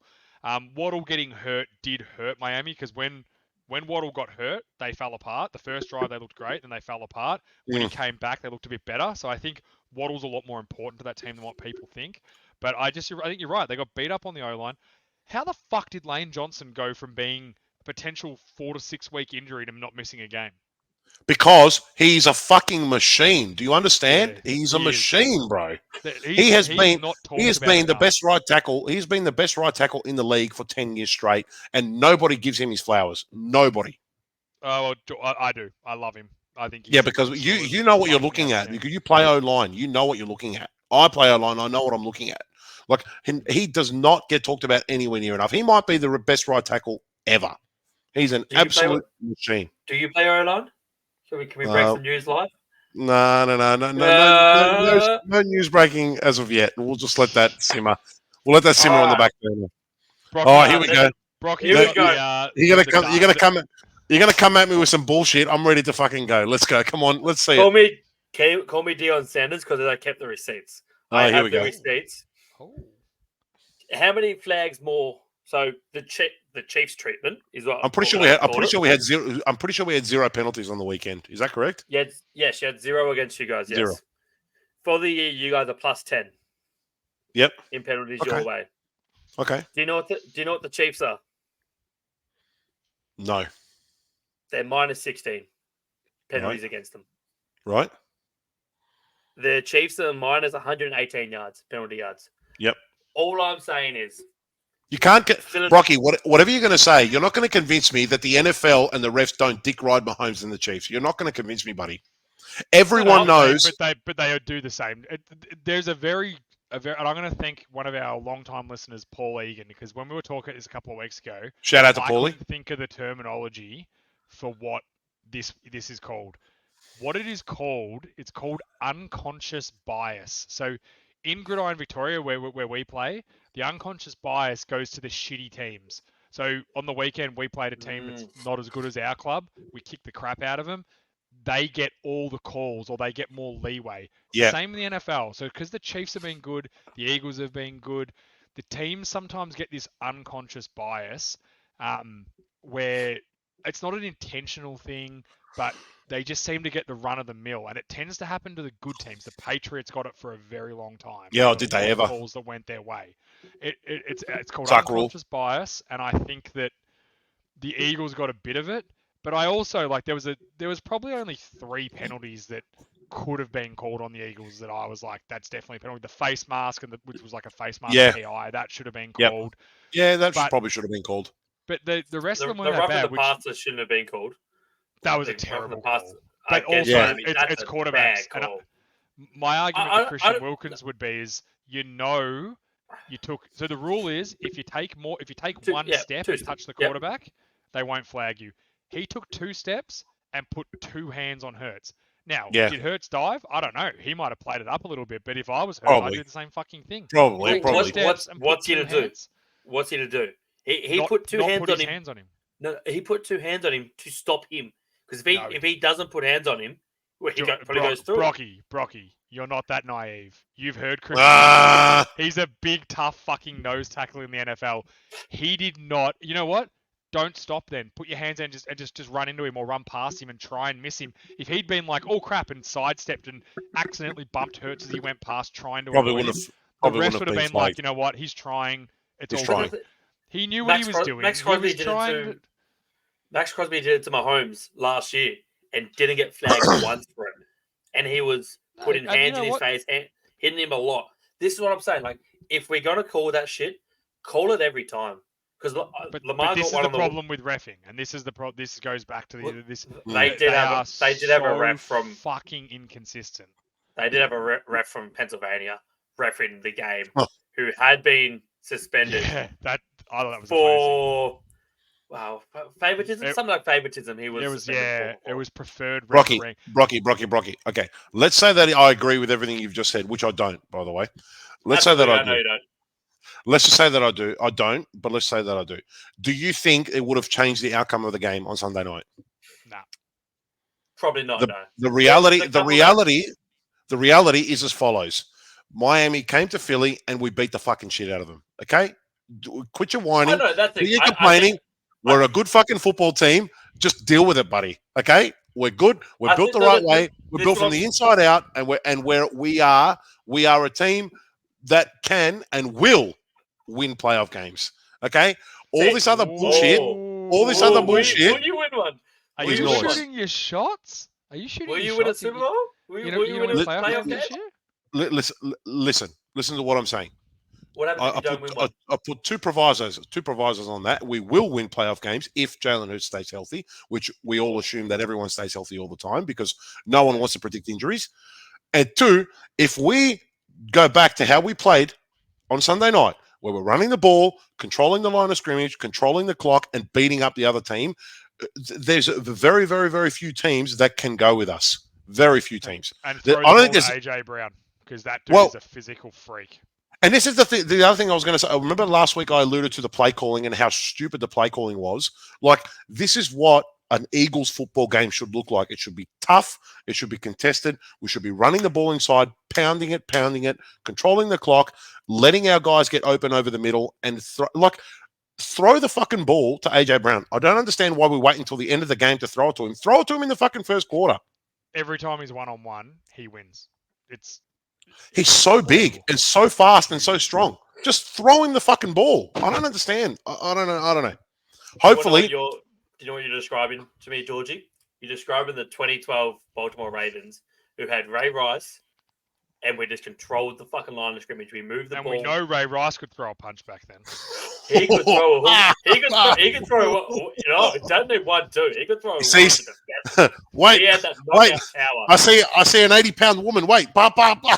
Waddle getting hurt did hurt Miami because when Waddle got hurt, they fell apart. The first drive they looked great, then they fell apart. When he came back, they looked a bit better. So I think Waddle's a lot more important to that team than what people think. But I think you're right. They got beat up on the O-line. How the fuck did Lane Johnson go from being a potential 4 to 6 week injury to not missing a game? Because he's a fucking machine. Do you understand? He's a machine, bro. He has been the best right tackle. He's been the best right tackle in the league for 10 years straight, and nobody gives him his flowers. Nobody. Oh, I do. I love him. I think. Because you know what you're looking at. You play O-line. You know what you're looking at. I play O-line. I know what I'm looking at. Like he does not get talked about anywhere near enough. He might be the best right tackle ever. He's an absolute machine. Do you play O-line? Can we break some news live? No news breaking as of yet. We'll just let that simmer. We'll let that simmer on the back burner. All right, here we go. Brocky, you're gonna come at me with some bullshit. I'm ready to fucking go. Let's go. Come on, let's see. Call me Deion Sanders because I kept the receipts. I have the receipts. Oh. How many flags more? So the Chiefs treatment is what I'm pretty sure we had zero. I'm pretty sure we had 0 penalties on the weekend. Is that correct? Yes, you had 0 against you guys. Yes. 0. For the year, you guys are plus 10. Yep. In penalties your way. Okay. Do you know what the Chiefs are? No. They're minus 16 penalties against them. Right. The Chiefs are minus 118 yards, penalty yards. Yep. All I'm saying is you can't get Brocky. Whatever you're going to say, you're not going to convince me that the NFL and the refs don't dick ride Mahomes and the Chiefs. You're not going to convince me, buddy. Everyone knows, but they do the same. There's a very, and I'm going to thank one of our long-time listeners, Paul Egan, because when we were talking this a couple of weeks ago, shout out to Paulie. I couldn't think of the terminology for what this is called. What it is called, it's called unconscious bias. So in Gridiron Victoria, where we play, the unconscious bias goes to the shitty teams. So on the weekend, we played a team that's not as good as our club. We kick the crap out of them. They get all the calls, or they get more leeway. Yeah. Same in the NFL. So because the Chiefs have been good, the Eagles have been good, the teams sometimes get this unconscious bias where it's not an intentional thing, but they just seem to get the run of the mill, and it tends to happen to the good teams. The Patriots got it for a very long time. Yeah, There did were a they lot of ever? calls that went their way. It's called Suck rule. unconscious bias, and I think that the Eagles got a bit of it. But I also there was probably only 3 penalties that could have been called on the Eagles that I was like, that's definitely a penalty. The face mask, which was like a face mask PI, that should have been called. Yeah, that probably should have been called. But the rest of them The weren't that rough bad. of the passer shouldn't have been called. That was a The rough of the terrible passer call. But against also, Miami, that's it's a quarterbacks. bad And call. my argument I- with Christian I- Wilkins would be is, you took. So the rule is, if you take one step two and steps. touch the Yep. quarterback, they won't flag you. He took 2 steps and put 2 hands on Hurts. Now, Yeah. did Hurts dive? I don't know. He might have played it up a little bit, but if I was Hurts, Probably. I'd do the same fucking thing. Probably. Take Probably. 2 steps and put What's he 2 to do? hands. What's he to do? He Not- put 2 not hands put on his him. hands on him. No, he put 2 hands on him to stop him. Because No. if he doesn't put hands on him, well, he probably goes through. Brocky, you're not that naive. You've heard Christian. Ah, He's a big, tough fucking nose tackle in the NFL. He did not. You know what? Don't stop then. Put your hands in and just run into him or run past him and try and miss him. If he'd been like, oh crap, and sidestepped and accidentally bumped Hurts as he went past trying to probably avoid wouldn't him, have. the Probably rest wouldn't would have have been been like, flagged. you know what? He's trying. It's He's all trying. good. He knew what he was doing. Max He Crosby was did trying it to. to Max Crosby did it to Mahomes last year and didn't get flagged once for it. And he was putting And you hands know in his what? face and hitting him a lot. This is what I'm saying. Like, if we're gonna call that shit, call it every time. Because Lamar But this got is one the on the problem with reffing, and this is the problem. This goes back to this. They did have a ref from fucking inconsistent. They did have a ref from Pennsylvania refereeing the game Huh. who had been suspended Yeah, I thought that was for favoritism. It- Something like favoritism. He was. It was suspended for. it was preferred Brocky, refereeing. Brocky. Okay, let's say that I agree with everything you've just said, which I don't, by the way. Let's say that I know do. you don't. Let's just say that I do. I don't, but let's say that I do. Do you think it would have changed the outcome of the game on Sunday night? Nah. Probably not. The- no. The reality, the the couple reality is as follows: Miami came to Philly and we beat the fucking shit out of them. Okay, quit your I whining. know that's Quit your complaining. We're a good fucking football team. Just deal with it, buddy. Okay, we're good. We're I built the think right that- way. We're this built is from what- the inside out, and we are a team that can and will win playoff games. Okay, all this other bullshit. All this other bullshit. Will you win one? Are Will you you win one? shooting your shots? Are you shooting Will your you win a shots? Super Bowl? Will You you know, will you you want win to a playoff playoff game game? this year? Listen to what I'm saying. What happens if you don't win one? I put two provisos on that. We will win playoff games if Jalen Hurts stays healthy, which we all assume that everyone stays healthy all the time because no one wants to predict injuries. And 2, if we go back to how we played on Sunday night, where we're running the ball, controlling the line of scrimmage, controlling the clock, and beating up the other team, there's very, very, very few teams that can go with us. Very few teams. And The- throw the I don't ball think to there's- AJ Brown because that dude Well- is a physical freak. And this is the other thing I was going to say. I remember last week I alluded to the play calling and how stupid the play calling was. Like, this is what an Eagles football game should look like. It should be tough. It should be contested. We should be running the ball inside, pounding it, controlling the clock, letting our guys get open over the middle, and throw the fucking ball to AJ Brown. I don't understand why we wait until the end of the game to throw it to him. Throw it to him in the fucking first quarter. Every time he's one-on-one, he wins. He's so big and so fast and so strong. Just throw him the fucking ball. I don't understand. I don't know. Hopefully, Do you know what you're describing to me, Georgie? You're describing the 2012 Baltimore Ravens, who had Ray Rice, and we just controlled the fucking line of scrimmage. We moved the And ball. we know Ray Rice could throw a punch back then. He could throw a hook. He could throw. You know, it doesn't need 1-2. He could throw. See, one. wait. He had that wait. knockout power. I see an 80-pound woman. Wait, bah, bah, bah.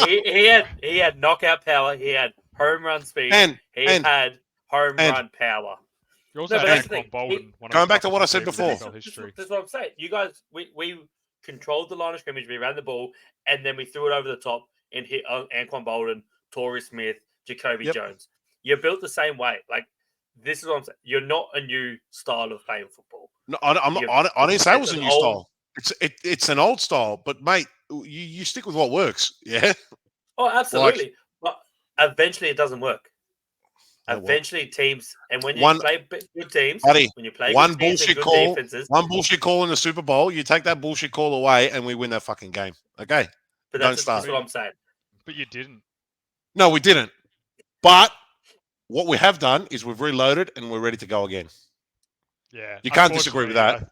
He had knockout power. He had home run speed. and He had home and- run power. You also No, but had that's the Anquan thing. Bolden. one of Going the back to what I toughest said receivers in before. NFL history. That's what I'm saying. You guys, we controlled the line of scrimmage. We ran the ball, and then we threw it over the top. and hit Anquan Bolden, Torrey Smith, Jacoby Yep. Jones. You're built the same way. Like, this is what I'm saying. You're not a new style of playing football. No, I'm not, You've- I didn't say it it's was a an new old- style. It's an old style, but mate, you stick with what works. Yeah. Oh, absolutely. But eventually it doesn't work. Yeah, well. Eventually teams, and when you One- play good teams, Buddy, when you play one good teams and bullshit good call, defenses, one bullshit call in the Super Bowl, you take that bullshit call away, and we win that fucking game. Okay. but don't that's start. what I'm saying. But you didn't. No, we didn't. But what we have done is we've reloaded and we're ready to go again. Yeah. You can't disagree with that.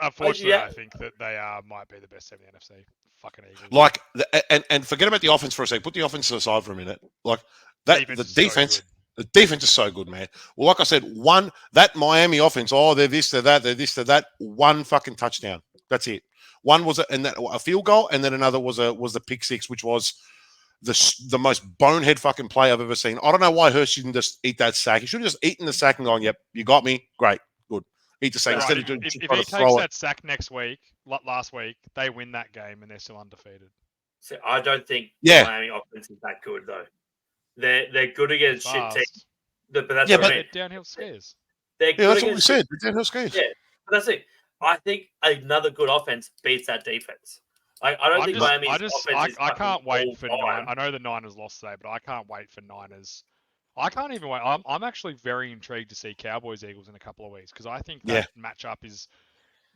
Unfortunately, yeah. I think that they might be the best team in the NFC. Fucking Eagles. Like, and forget about the offense for a sec. Put the offense aside for a minute. Like that, the is so defense. good. The defense is so good, man. Well, like I said, that Miami offense. Oh, they're this, they're that, they're this, they're that. One fucking touchdown. That's it. One was a field goal, and then another was the pick six, which was the most bonehead fucking play I've ever seen. I don't know why Hurst didn't just eat that sack. He should have just eaten the sack and gone, "Yep, you got me. Great, good." Eat the sack Right, instead of if just he trying to takes throw it. that sack next week, last week, they win that game and they're still undefeated. So I don't think Yeah. Miami offense is that good though. They're good against shit teams, Fast. but that's Yeah, what I They're mean. downhill stairs. They're Yeah, good that's what we against said. The downhill skis. Yeah. But that's it. I think another good offense beats that defense. I don't think Miami's offense is I can't fucking wait for all nine. time. I know the Niners lost today, but I can't wait for Niners. I can't even wait. I'm actually very intrigued to see Cowboys Eagles in a couple of weeks because I think that matchup is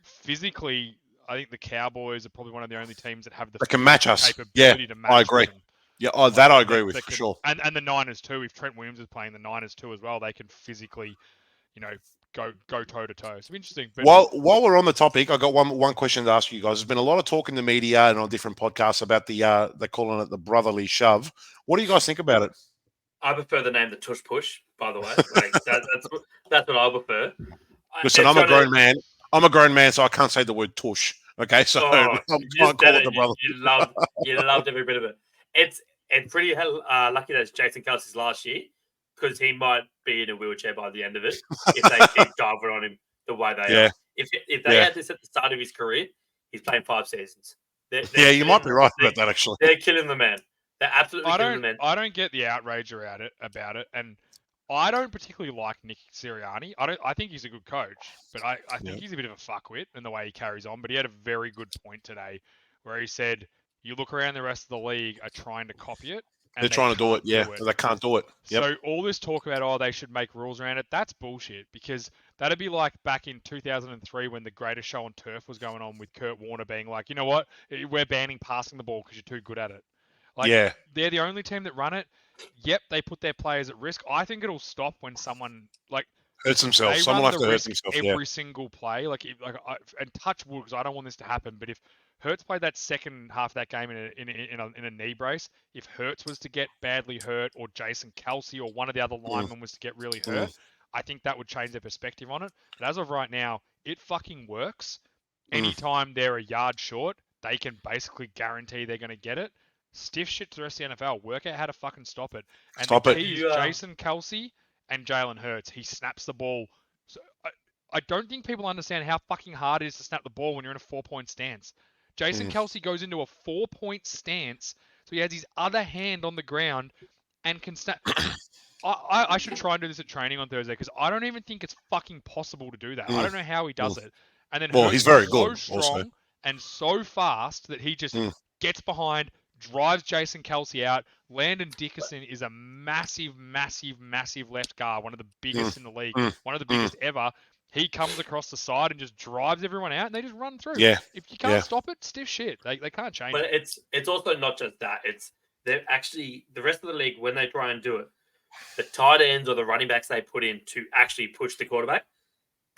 physically. I think the Cowboys are probably one of the only teams that have the That can match us. capability to match I agree. them. Yeah, that I agree with That for can- sure. And the Niners too. If Trent Williams is playing the Niners too as well, they can physically, go toe to toe. So interesting. But While we're on the topic, I got one question to ask you guys. There's been a lot of talk in the media and on different podcasts about they're calling it the brotherly shove. What do you guys think about it? I prefer the name the Tush Push, by the way. Like, that's what I prefer. Listen, It's I'm a gonna- grown man. I'm a grown man, so I can't say the word tush. Okay, so Oh, I you can't just call did it the brother. You loved every bit of it. It's pretty lucky that it's Jason Kelsey's last year because he might be in a wheelchair by the end of it if they keep diving on him the way they Yeah. are. If they had this at the start of his career, he's playing 5 seasons. Yeah, you might be right about that, actually. They're killing the man. They're absolutely killing the man. I don't get the outrage about it, and I don't particularly like Nick Sirianni. I think he's a good coach, but I think he's a bit of a fuckwit in the way he carries on. But he had a very good point today, where he said, "You look around the rest of the league are trying to copy it. And They're trying to do it. Yeah, they can't do it. Yep. So all this talk about they should make rules around it, that's bullshit because that'd be like back in 2003 when the greatest show on turf was going on with Kurt Warner being like, you know what, we're banning passing the ball because you're too good at it. Like, yeah, they're the only team that run it. Yep, they put their players at risk. I think it'll stop when someone hurts themselves. they Someone run has the to hurt risk themselves. every single play. And touch wood because I don't want this to happen. But if Hurts played that second half of that game in a knee brace, if Hurts was to get badly hurt, or Jason Kelsey or one of the other linemen was to get really hurt, I think that would change their perspective on it. But as of right now, it fucking works. Anytime they're a yard short, they can basically guarantee they're going to get it. Stiff shit to the rest of the NFL. Work out how to fucking stop it. And Stop the it. key is Jason Kelsey and Jalen Hurts. He snaps the ball. So I don't think people understand how fucking hard it is to snap the ball when you're in a 4-point stance. Jason Kelsey goes into a 4-point stance, so he has his other hand on the ground and can snap. I should try and do this at training on Thursday because I don't even think it's fucking possible to do that. I don't know how he does it. And then Hurts he's very is good. so Also, strong and so fast that he just gets behind, drives Jason Kelsey out. Landon Dickerson is a massive left guard, one of the biggest in the league, one of the biggest ever. He comes across the side and just drives everyone out, and they just run through. Yeah. If you can't stop it, stiff shit. They can't change But it. it's also not just that. It's they're actually the rest of the league when they try and do it, the tight ends or the running backs they put in to actually push the quarterback,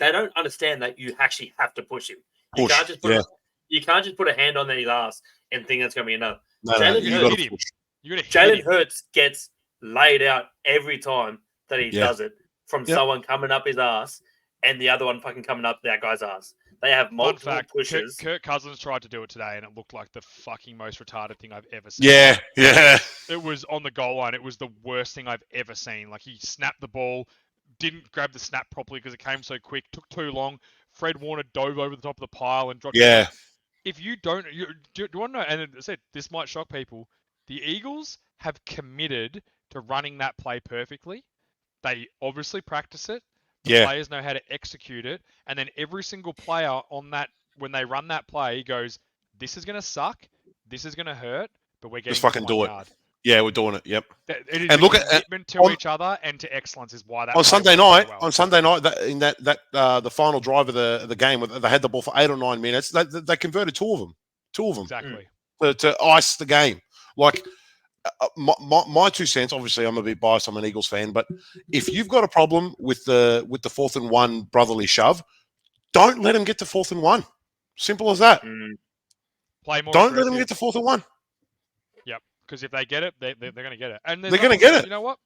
they don't understand that you actually have to push him. You can't just put a hand on his ass and think that's going to be enough. Jalen Hurts gets laid out every time that he does it from someone coming up his ass and the other one fucking coming up that guy's ass. They have multiple pushes. Kirk Cousins tried to do it today, and it looked like the fucking most retarded thing I've ever seen. Yeah. It was on the goal line. It was the worst thing I've ever seen. Like, he snapped the ball, didn't grab the snap properly because it came so quick, took too long. Fred Warner dove over the top of the pile and dropped. Yeah. If you don't, do you want to know? And I said this might shock people. The Eagles have committed to running that play perfectly. They obviously practice it. The Yeah. players know how to execute it. And then every single player on that, when they run that play, goes, this is going to suck. This is going to hurt, but we're getting Just fucking to 1 do it. yard. Yeah, we're doing it. Yep. It is And a look at commitment to on- each other and to excellence is why that on play Sunday works so night. well. On Sunday night, the final drive of the game, they had the ball for 8 or 9 minutes. They converted two of them. Exactly. To ice the game. Like my 2 cents. Obviously, I'm a bit biased. I'm an Eagles fan, but if you've got a problem with the 4th and 1 brotherly shove, don't let them get to 4th and 1. Simple as that. Play more Don't let them aggressive. get to 4th and 1. Yep. Because if they get it, they're going to get it. And They're going to get it. You know what?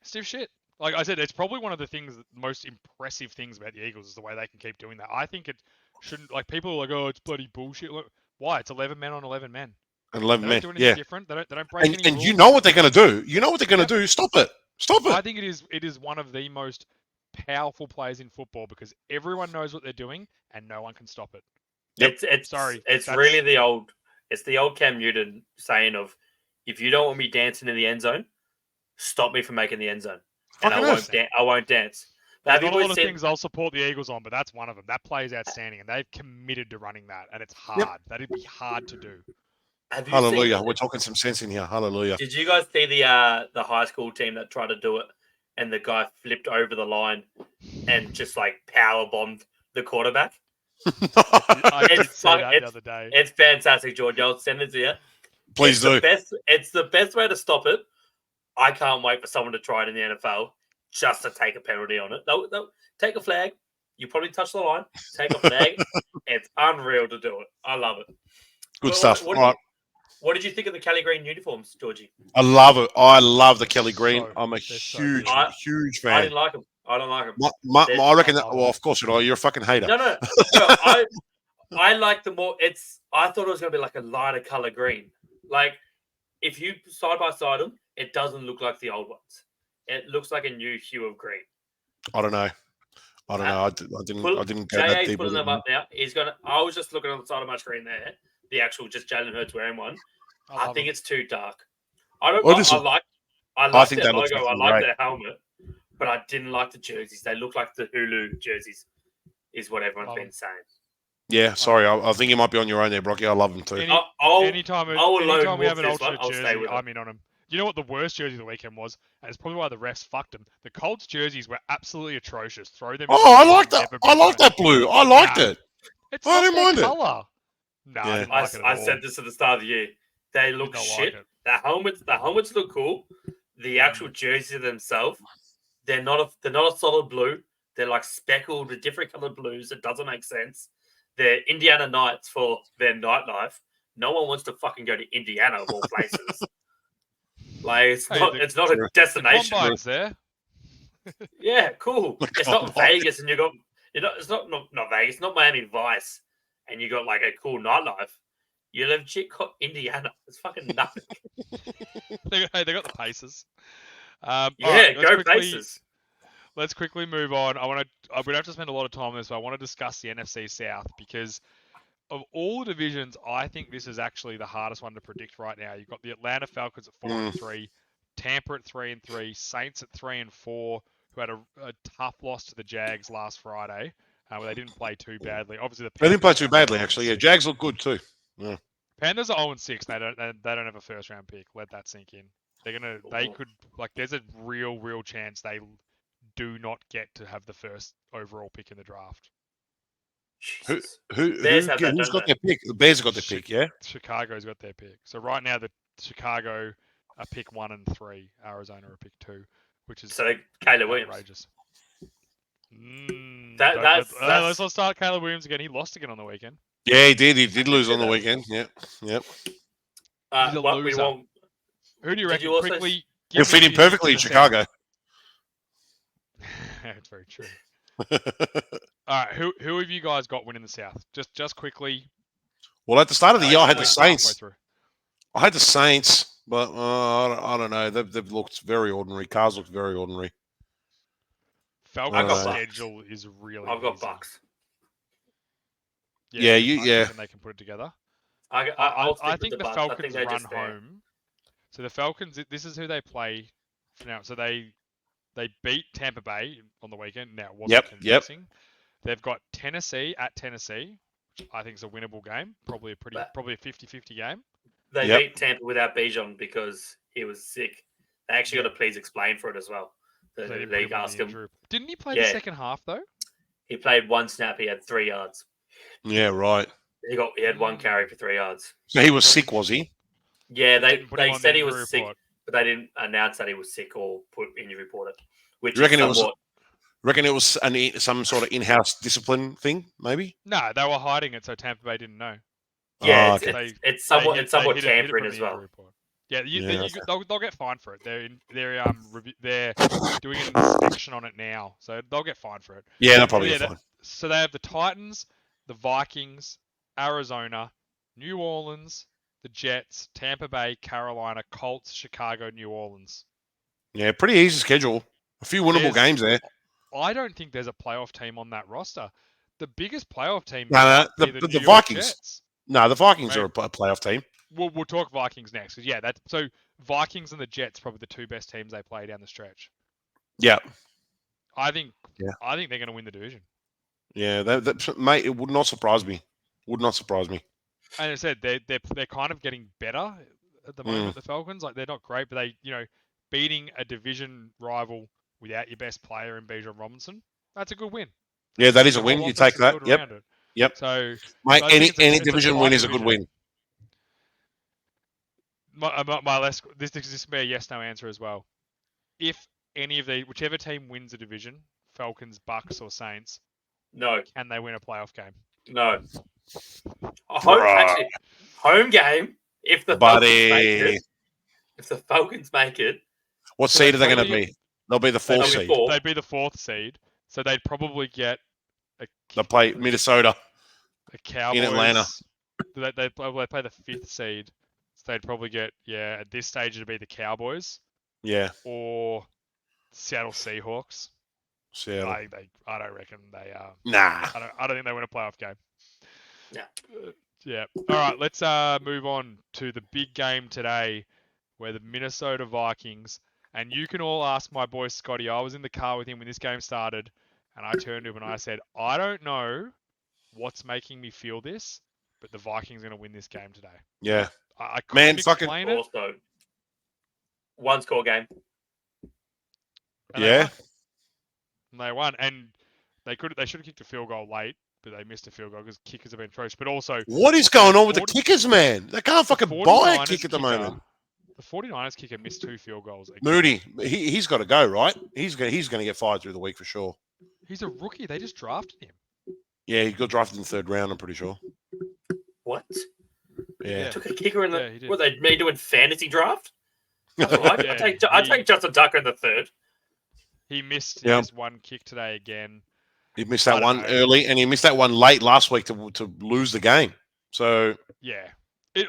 Stiff shit. Like I said, it's probably one of the most impressive things about the Eagles is the way they can keep doing that. I think it shouldn't, like, people are like, oh, it's bloody bullshit. Look, why? It's 11 men on 11 men. And 11 They men. don't do anything different. They don't break any And rules. you know what they're going to do. You know what they're going to do. Stop it. Stop it. I think it is one of the most powerful plays in football because everyone knows what they're doing and no one can stop it. Yep. It's really the old Cam Newton saying of, if you don't want me dancing in the end zone, stop me from making the end zone, and I won't dance. There's not a lot of things I'll support the Eagles on, but that's one of them. That play is outstanding, and they've committed to running that, and it's hard. Yep. That'd be hard to do. Hallelujah. We're talking some sense in here. Hallelujah. Did you guys see the high school team that tried to do it, and the guy flipped over the line and just like power bombed the quarterback? I did see that the other day. It's fantastic, George. I'll send it to you. Please do. It's the best way to stop it. I can't wait for someone to try it in the NFL just to take a penalty on it. They'll take a flag. You probably touch the line. Take a flag. It's unreal to do it. I love it. Good stuff. What did you think of the Kelly Green uniforms, Georgie? I love it. I love the Kelly Green. I'm a huge fan. I didn't like them. I don't like them. I reckon that. Well, of course you are. You're a fucking hater. No. I like the more. I thought it was going to be like a lighter color green. Like if you side by side them, it doesn't look like the old ones. It looks like a new hue of green. I don't know. I didn't go that deep. Pulling them up now. I was just looking on the side of my screen there. The actual just Jalen Hurts wearing one. I think it's too dark. I like their logo. I like their helmet, but I didn't like the jerseys. They look like the Hulu jerseys, is what everyone's been saying. Yeah, sorry. I think you might be on your own there, Brocky. I love them too. Anytime we have an alternate jersey, I'm in on them. You know what the worst jersey of the weekend was? And it's probably why the refs fucked them. The Colts jerseys were absolutely atrocious. Throw them. Oh, I like that. I like that blue. I liked it. I didn't mind it. No, yeah. I said this at the start of the year. They look shit. Like the helmets look cool. The actual jerseys themselves, they're not a solid blue. They're like speckled with different colored blues. It doesn't make sense. They're Indiana Knights for their nightlife. No one wants to fucking go to Indiana of all places. Like it's not a destination. The combine's there. Yeah, cool. It's not Vegas, and it's not Vegas, not Miami Vice, and you got like a cool nightlife. You live got Indiana. It's fucking nothing. They got the Pacers. Go Pacers. Let's quickly move on. We don't have to spend a lot of time on this, but I want to discuss the NFC South because of all the divisions, I think this is actually the hardest one to predict right now. You've got the Atlanta Falcons at 4-3, Tampa at 3-3, Saints at 3-4, who had a tough loss to the Jags last Friday, where they didn't play too badly. Obviously, they didn't play too badly actually. Yeah, Jags look good too. Yeah. Panthers are 0-6. They don't have a first round pick. Let that sink in. There's a real chance they do not get to have the first overall pick in the draft. Who's got their pick? The Bears have got their pick, yeah? Chicago's got their pick. So right now, the Chicago are pick 1 and 3. Arizona are pick 2, which is Caleb Williams. Outrageous. Let's not start Caleb Williams again. He lost again on the weekend. Yeah, he did. He did lose on the weekend. Yep. He's a loser. Who do you reckon? Quickly, he'll fit in perfectly in Chicago. That's very true. All right, who have you guys got winning the South? Just quickly. Well, at the start of the year, I had the Saints. But I don't know. They've looked very ordinary. Cars looked very ordinary. Falcons' schedule is really. I've got Bucks. Yeah. They can put it together. I think the Falcons run home So the Falcons, this is who they play for now. So they beat Tampa Bay on the weekend. Now it wasn't Yep. convincing. They've got Tennessee at Tennessee, which I think is a winnable game. Probably a But- 50-50 game. They Yep. beat Tampa without Bijan because he was sick. They actually got to please explain for it as well. The They didn't put league him on asked the him. injury. Didn't he play Yeah. the second half though? He played one snap. He had 3 yards. Yeah, right. He had 1 carry for 3 yards. So he was sick, was he? Yeah, Didn't put him they on said the he was injury sick, report. but they didn't announce that he was sick or put injury report it. Which You reckon is it was- somewhat, Reckon it was some sort of in-house discipline thing, maybe? No, they were hiding it so Tampa Bay didn't know. yeah, Oh, it's, okay. it's somewhat They it's somewhat hid it from tampering the as injury well. report. Yeah, Yeah, okay. they'll get fined for it. They're doing an inspection on it now, so they'll get fined for it. Yeah, they'll probably Yeah, get fine. So they have the Titans, the Vikings, Arizona, New Orleans, the Jets, Tampa Bay, Carolina, Colts, Chicago, New Orleans. Yeah, pretty easy schedule. A few winnable There's- games there. I don't think there's a playoff team on that roster. The biggest playoff team No, might the- be the the New York Vikings. Jets. No, the Vikings Right. are a playoff team. We'll talk Vikings next, 'cause yeah, that's so Vikings and the Jets probably the 2 best teams they play down the stretch. Yeah, I think Yeah. they're going to win the division. yeah. Mate, it would not surprise me. Would not surprise me. And as I said, they're kind of getting better at the Mm. moment. The Falcons, like they're not great, but they beating a division rival without your best player in Bijan Robinson, that's a good win. Yeah, that is The a win. whole You offense take is that. built Yep, around it. yep. So mate. I think Any it's a division tight win is a good division. win. my last this is be a yes no answer as well. If any of whichever team wins a division, Falcons, Bucks, or Saints, No, can they win a playoff game? no. Bruh. Home game. If the Falcons make Buddy, it, if the Falcons make it, what So seed are they going to probably- be? They'll be the They'll fourth be seed. four. They'd be the 4th seed, so they'd probably get They'll play Minnesota. the Cowboys Atlanta. They play the 5th seed, so they'd probably get at this stage it'd be the Cowboys Yeah, or Seattle Seahawks. Seattle. I don't reckon they Nah. I don't think they win a playoff game. Yeah. Yeah. All right, let's move on to the big game today, where the Minnesota Vikings, and you can all ask my boy Scotty. I was in the car with him when this game started, and I turned to him and I said, I don't know what's making me feel this, but the Vikings are going to win this game today. Yeah. I Man, couldn't fucking explain it. also 1-score game. and they Yeah. won. And they won, and they should have kicked a field goal late, but they missed a field goal because kickers have been atrocious. But also, What is going on with the 40 kickers, man? They can't fucking buy a 49ers kick at the kicker- moment. The 49ers kicker missed 2 field goals. again. Moody, he's got to go, right? He's going to get fired through the week for sure. He's a rookie. They just drafted him. Yeah, he got drafted in the 3rd round. I'm pretty sure. What? Yeah. Took a kicker in Yeah, he the did. what they me doing fantasy draft? I'd Yeah, take Justin Tucker in the 3rd. He missed Yeah. his 1 kick today again. He missed I that don't one know. early, and he missed that one late last week to lose the game. So Yeah.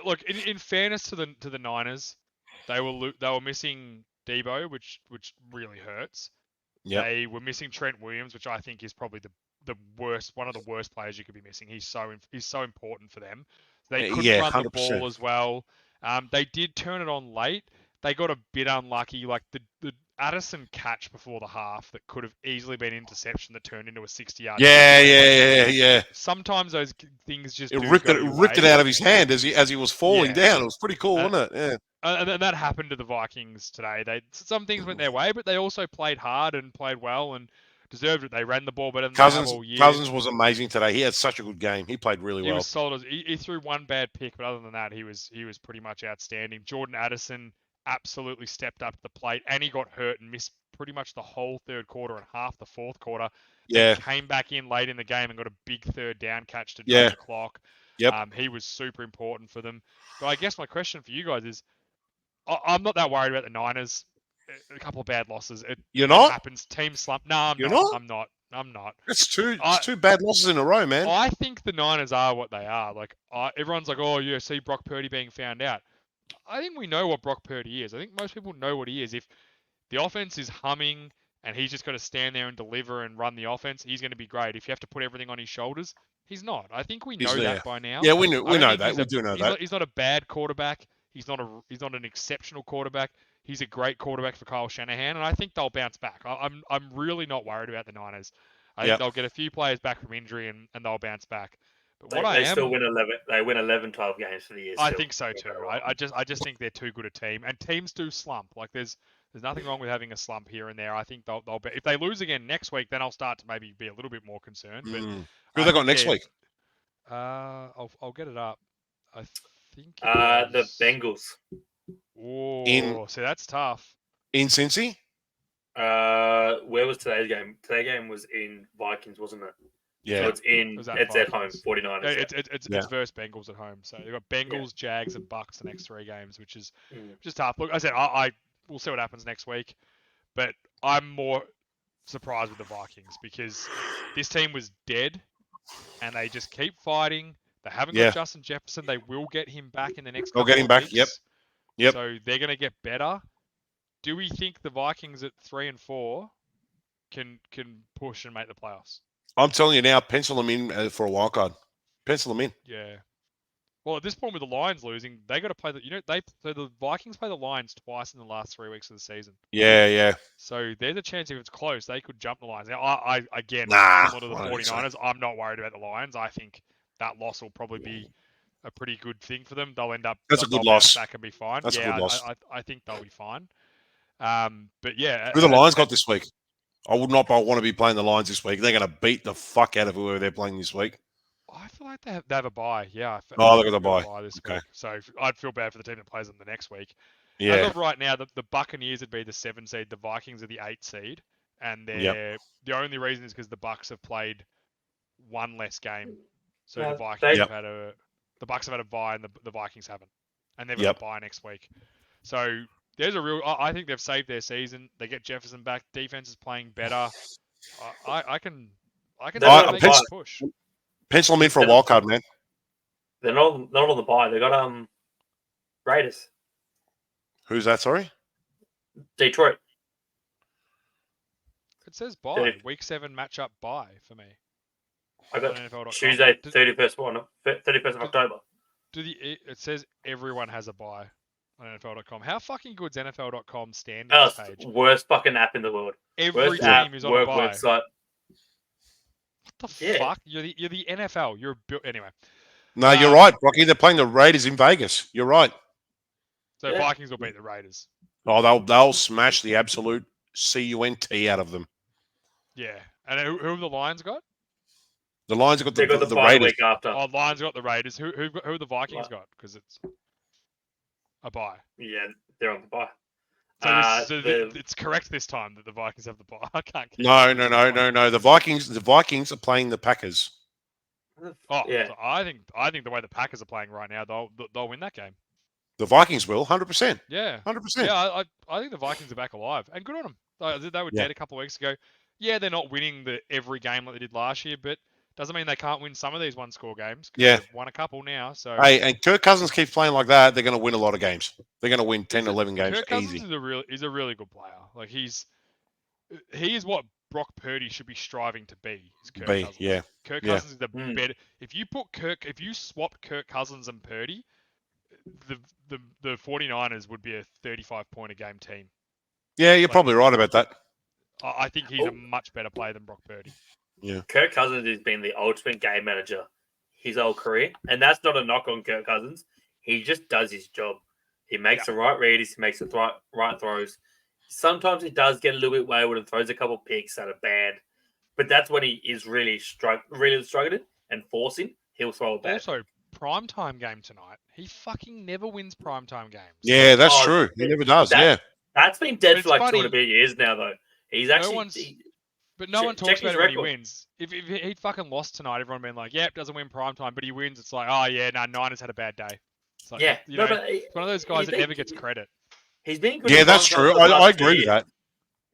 Look, in fairness to the Niners, they were missing Debo, which really hurts. yeah, They were missing Trent Williams, which I think is probably the worst, one of the worst players you could be missing. He's so important for them. They couldn't Yeah, run the 100%. ball as well. They did turn it on late. They got a bit unlucky, like the Addison catch before the half that could have easily been an interception that turned into a 60-yard. yeah. Sometimes those things just It do ripped go it your ripped it way. out of his hand as he was falling Yeah. down. It was pretty cool, wasn't it? Yeah. And then that happened to the Vikings today. Some things went their way, but they also played hard and played well and deserved it. They ran the ball better than they have all year. Cousins was amazing today. He had such a good game. He played really He well. was solid. He threw one bad pick, but other than that, he was pretty much outstanding. Jordan Addison absolutely stepped up to the plate, and he got hurt and missed pretty much the whole 3rd quarter and half the 4th quarter. Yeah. Came back in late in the game and got a big 3rd down catch to Yeah. drive the clock. Yep. He was super important for them. But I guess my question for you guys is, I'm not that worried about the Niners. A couple of bad losses. You're It not? happens. Team slump. No, I'm You're not. not? I'm not. It's two I- two bad losses in a row, man. I think the Niners are what they are. Like everyone's like, oh, yeah, see Brock Purdy being found out. I think we know what Brock Purdy is. I think most people know what he is. If the offense is humming and he's just got to stand there and deliver and run the offense, he's going to be great. If you have to put everything on his shoulders, he's not. I think we know He's there. that by now. Yeah, we I know don't think that. he's We do know he's that. Not, he's not a bad quarterback. He's not an exceptional quarterback. He's a great quarterback for Kyle Shanahan, and I think they'll bounce back. I'm really not worried about the Niners. I think Yep. they'll get a few players back from injury and they'll bounce back. But They, what I they am, still win 11. They win 11, 12 games for the year. I still. think so too. I just think they're too good a team, and teams do slump. Like there's nothing wrong with having a slump here and there. I think they'll be, if they lose again next week, then I'll start to maybe be a little bit more concerned. But Who I they got think next they're- week? I'll get it up. I think The Bengals. Oh, so that's tough. In Cincy? Where was today's game? Today's game was in Vikings, wasn't it? Yeah. So it's at home, Vikings. 49ers. Yeah, Yeah. it's versus Bengals at home. So they've got Bengals, Jags, and Bucks the next 3 games, which is Mm. tough. Look, I said I we'll see what happens next week, but I'm more surprised with the Vikings because this team was dead, and they just keep fighting. They haven't got Yeah. Justin Jefferson. They will get him back in the next. They'll couple get him of back, weeks. yep. Yep. So they're going to get better. Do we think the Vikings at 3 and 4 can push and make the playoffs? I'm telling you now, pencil them in for a wild card. Pencil them in. Yeah. Well, at this point with the Lions losing, they got to play so the Vikings play the Lions twice in the last 3 weeks of the season. Yeah. So there's a chance if it's close, they could jump the Lions. Now, I again, Nah, similar to the I don't think so. 49ers, I'm not worried about the Lions. I think that loss will probably be a pretty good thing for them. They'll end up. That's a they'll good bounce loss. back and be fine. That's a good loss. I think they'll be fine. But yeah. Who the Lions got this week? I would not want to be playing the Lions this week. They're going to beat the fuck out of whoever they're playing this week. I feel like they have a bye. Yeah. Oh, they got a bye. This Okay. week. So I'd feel bad for the team that plays them the next week. Yeah. As of right now, the Buccaneers would be the 7 seed. The Vikings are the 8 seed, and the only reason is because the Bucks have played 1 less game. So the Vikings have had the Bucks have had a bye, and the Vikings haven't, and they've got a bye next week. So there's a real. I think they've saved their season. They get Jefferson back. Defense is playing better. I can make a push. Pencil them in for a wild card, man. They're not on the bye. They got Raiders. Who's that? Sorry, Detroit. It says bye. Week 7 matchup bye for me. I got NFL.com. Tuesday, 31st of October. It says everyone has a bye on NFL.com. How fucking good's NFL.com standings Oh, page? worst fucking app in the world. Every Worst team app, is on a bye. website. What the Yeah. fuck? You're the NFL. Anyway. no, you're right, Rocky. They're playing the Raiders in Vegas. You're right. So Yeah. Vikings will beat the Raiders. Oh, they'll smash the absolute cunt out of them. Yeah. And who have the Lions got? The Lions have got They got the the bye Raiders. week after. Oh, Lions got the Raiders. Who have the Vikings got? Because it's a bye. Yeah, they're on the bye. So, it's correct this time that the Vikings have the bye. I can't keep No. The Vikings are playing the Packers. Oh, Yeah. so I think the way the Packers are playing right now, they'll win that game. The Vikings will, 100%. Yeah. 100%. Yeah, I think the Vikings are back alive, and good on them. They were dead a couple of weeks ago. Yeah, they're not winning every game like they did last year, but doesn't mean they can't win some of these one-score games. Yeah. They've won a couple now. So Hey, and Kirk Cousins keeps playing like that, they're going to win a lot of games. They're going to win 10, 11 games Kirk Cousins easy. is a really good player. Like he is what Brock Purdy should be striving to be. Is Kirk Cousins. Yeah. Kirk Yeah. Cousins is the better. If you swap Kirk Cousins and Purdy, the 49ers would be a 35-point a game team. Yeah, you're probably right about that. I think he's a much better player than Brock Purdy. Yeah. Kirk Cousins has been the ultimate game manager his whole career, and that's not a knock on Kirk Cousins. He just does his job. He makes the right reads. He makes the right throws. Sometimes he does get a little bit wayward and throws a couple picks that are bad, but that's when he is really struggling and forcing. He'll throw it back. Also, primetime game tonight. He fucking never wins primetime games. Yeah, that's true. He never does. That's been dead But for like it's 2 and a bit years now, though. He's actually. But no one talks check about his it when he record. wins. If he'd fucking lost tonight, everyone been like, "Yep, doesn't win primetime," but he wins. It's like, "Oh yeah, Niners had a bad day." It's like, Yeah, it's one of those guys that never gets credit. He's been good. Yeah, in that's primetime true. for the I last agree 2 with that.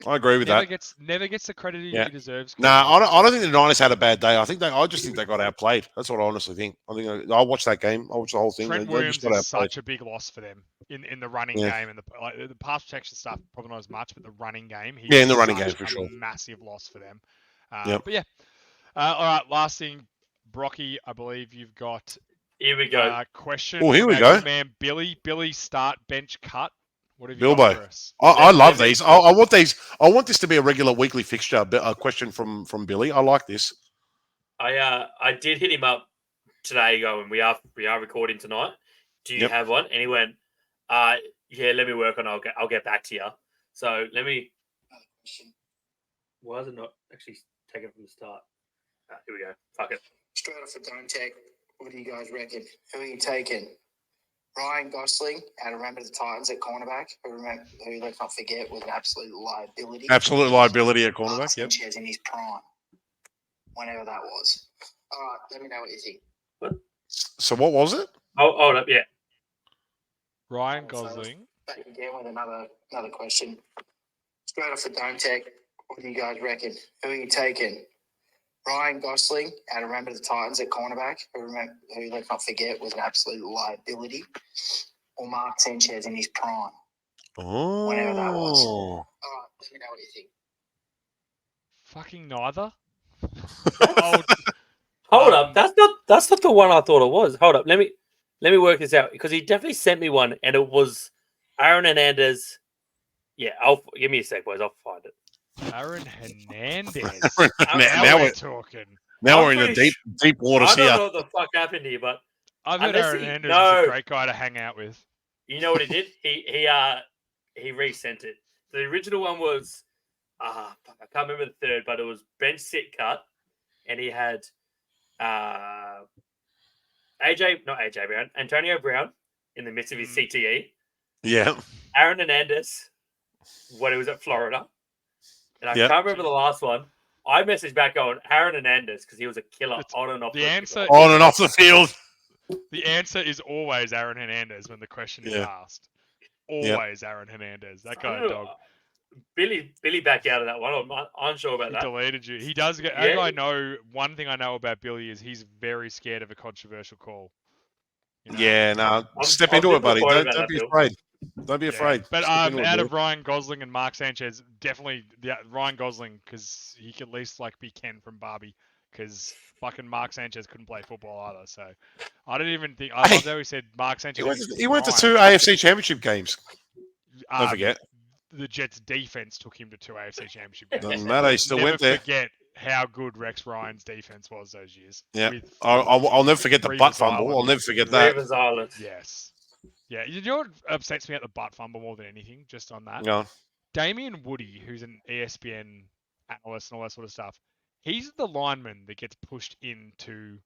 I agree with that. Never gets the credit he deserves. Nah, I don't think the Niners had a bad day. I just think they got outplayed. That's what I honestly think. I think I watched that game. I watched the whole thing. Trent They Williams just got is outplayed. such a big loss for them in the running game and the pass protection stuff. Probably not as much, but the running game. In the running game for sure. Massive loss for them. Yep. But yeah. All right. Last thing, Brocky. I believe you've got Here we go. Question. Oh, here from we our go. good man Billy. Billy, start bench cut. What have you Bilbo. got for us? I Let- love let me- these. I want these. I want this to be a regular weekly fixture. A question from Billy. I like this. I did hit him up today going, we are recording tonight. Do you Yep. have one? And he went, yeah, let me work on it. I'll get back to you. So let me. Why is it not actually taken from the start? Here we go. Fuck it. Straight off the Don't Tech, what do you guys reckon? Who are you taking? Ryan Gosling, out of remember the Titans at cornerback, who let's not forget was an absolute liability. Absolute liability at cornerback. Yep. Sanchez in his prime, whenever that was. All right, let me know what you think. So what was it? Oh, hold up. Yeah. Ryan Gosling. Back again with another question. Straight off the Don't Tech, what do you guys reckon? Who are you taking? Ryan Gosling, out of remember the Titans at cornerback, who let's not forget was an absolute liability, or Mark Sanchez in his prime, whenever that was. All right, let me know what you think. Fucking neither. Hold up. That's not the one I thought it was. Hold up. Let me work this out because he definitely sent me one and it was Aaron Hernandez. Yeah, give me a sec, boys. I'll find it. Aaron Hernandez. now we're we're talking. we're in the deep waters I don't here. know what the fuck happened here, but I've heard Unless Aaron he- Hernandez no. is a great guy to hang out with. you know what he did? He resent it. The original one was I can't remember the third, but it was bench sit cut, and he had Antonio Brown in the midst of his CTE, Yeah. Aaron Hernandez when he was at Florida, and I Yep. can't remember the last one. I messaged back on Aaron Hernandez because he was a killer It's- on and off. the answer- On and off the field. The answer is always Aaron Hernandez when the question is Yeah. asked. Always Aaron Hernandez. That guy, dog. Billy backed out of that one. I'm unsure about He that. deleted you. He does get. Yeah. I know. One thing I know about Billy is he's very scared of a controversial call. You know? Yeah, no. Step I'm into it, buddy. disappointed Don't about be that, Bill. afraid. Don't be Yeah. afraid. But Step into it, out Bill. of Ryan Gosling and Mark Sanchez, definitely Ryan Gosling because he could at least be Ken from Barbie. Because fucking Mark Sanchez couldn't play football either. So I don't even think. I love how he said Mark Sanchez. He went to prime. 2 AFC Championship games. Don't Um, forget. The Jets' defense took him to 2 AFC Championship games. Doesn't matter. He still Never went there. forget how good Rex Ryan's defense was those years. Yeah. with I'll never forget the butt Revis fumble. Island. I'll never forget that. Rivers Island. Yes. Yeah. You know what upsets me at the butt fumble more than anything? Just on that. No. Damian Woody, who's an ESPN analyst and all that sort of stuff, he's the lineman that gets pushed into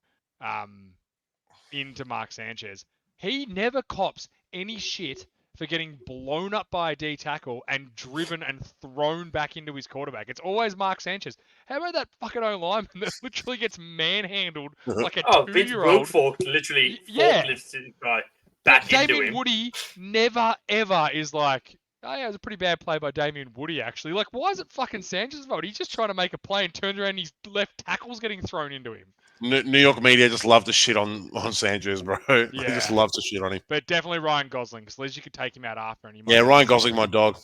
Mark Sanchez. He never cops any shit for getting blown up by a D tackle and driven and thrown back into his quarterback. It's always Mark Sanchez. How about that fucking O lineman that literally gets manhandled like a Vince 2-year-old? Wilfork literally Yeah. forklifts this guy back into Damien him. Woody never ever is like, oh yeah, it was a pretty bad play by Damien Woody actually. Like, why is it fucking Sanchez's fault? He's just trying to make a play and turns around and his left tackle's getting thrown into him. New York media just love to shit on Sanchez, bro. They Yeah. just love to shit on him. But definitely Ryan Gosling, because at least you could take him out after and you might Yeah, get Ryan some- Gosling, my dog.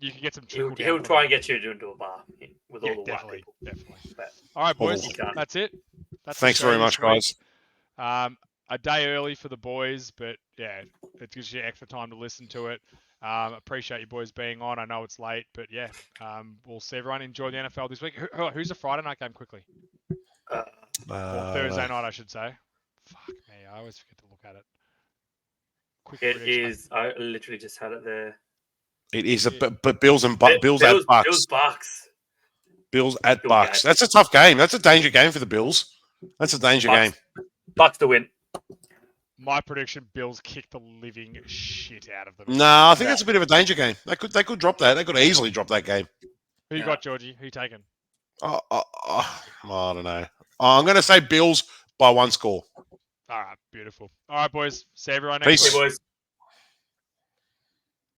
You could get some He'll trickle down. try and get you into a bar with Yeah, all the white definitely, people. definitely. But All right, boys, You can't. that's it. That's the Thanks show very this much, week. guys. A day early for the boys, but yeah, it gives you extra time to listen to it. Appreciate you boys being on. I know it's late, but yeah, we'll see everyone enjoy the NFL this week. Who's the Friday night game quickly? Or Thursday night, I should say. Fuck me, I always forget to look at it. Quick it prediction. is. I literally just had it there. It is but Bills and Bills at Bucks. Bills Bucks. Bills at Good Bucks. game. That's a tough game. That's a danger game for the Bills. That's a danger game. Bucks to win. My prediction: Bills kick the living shit out of them. No, I think that's a bit of a danger game. They could drop that. They could easily drop that game. Who you got, Georgie? Who you taking? I don't know. I'm going to say Bills by 1 score. All right, beautiful. All right, boys. See everyone Peace. next Hey, week. boys.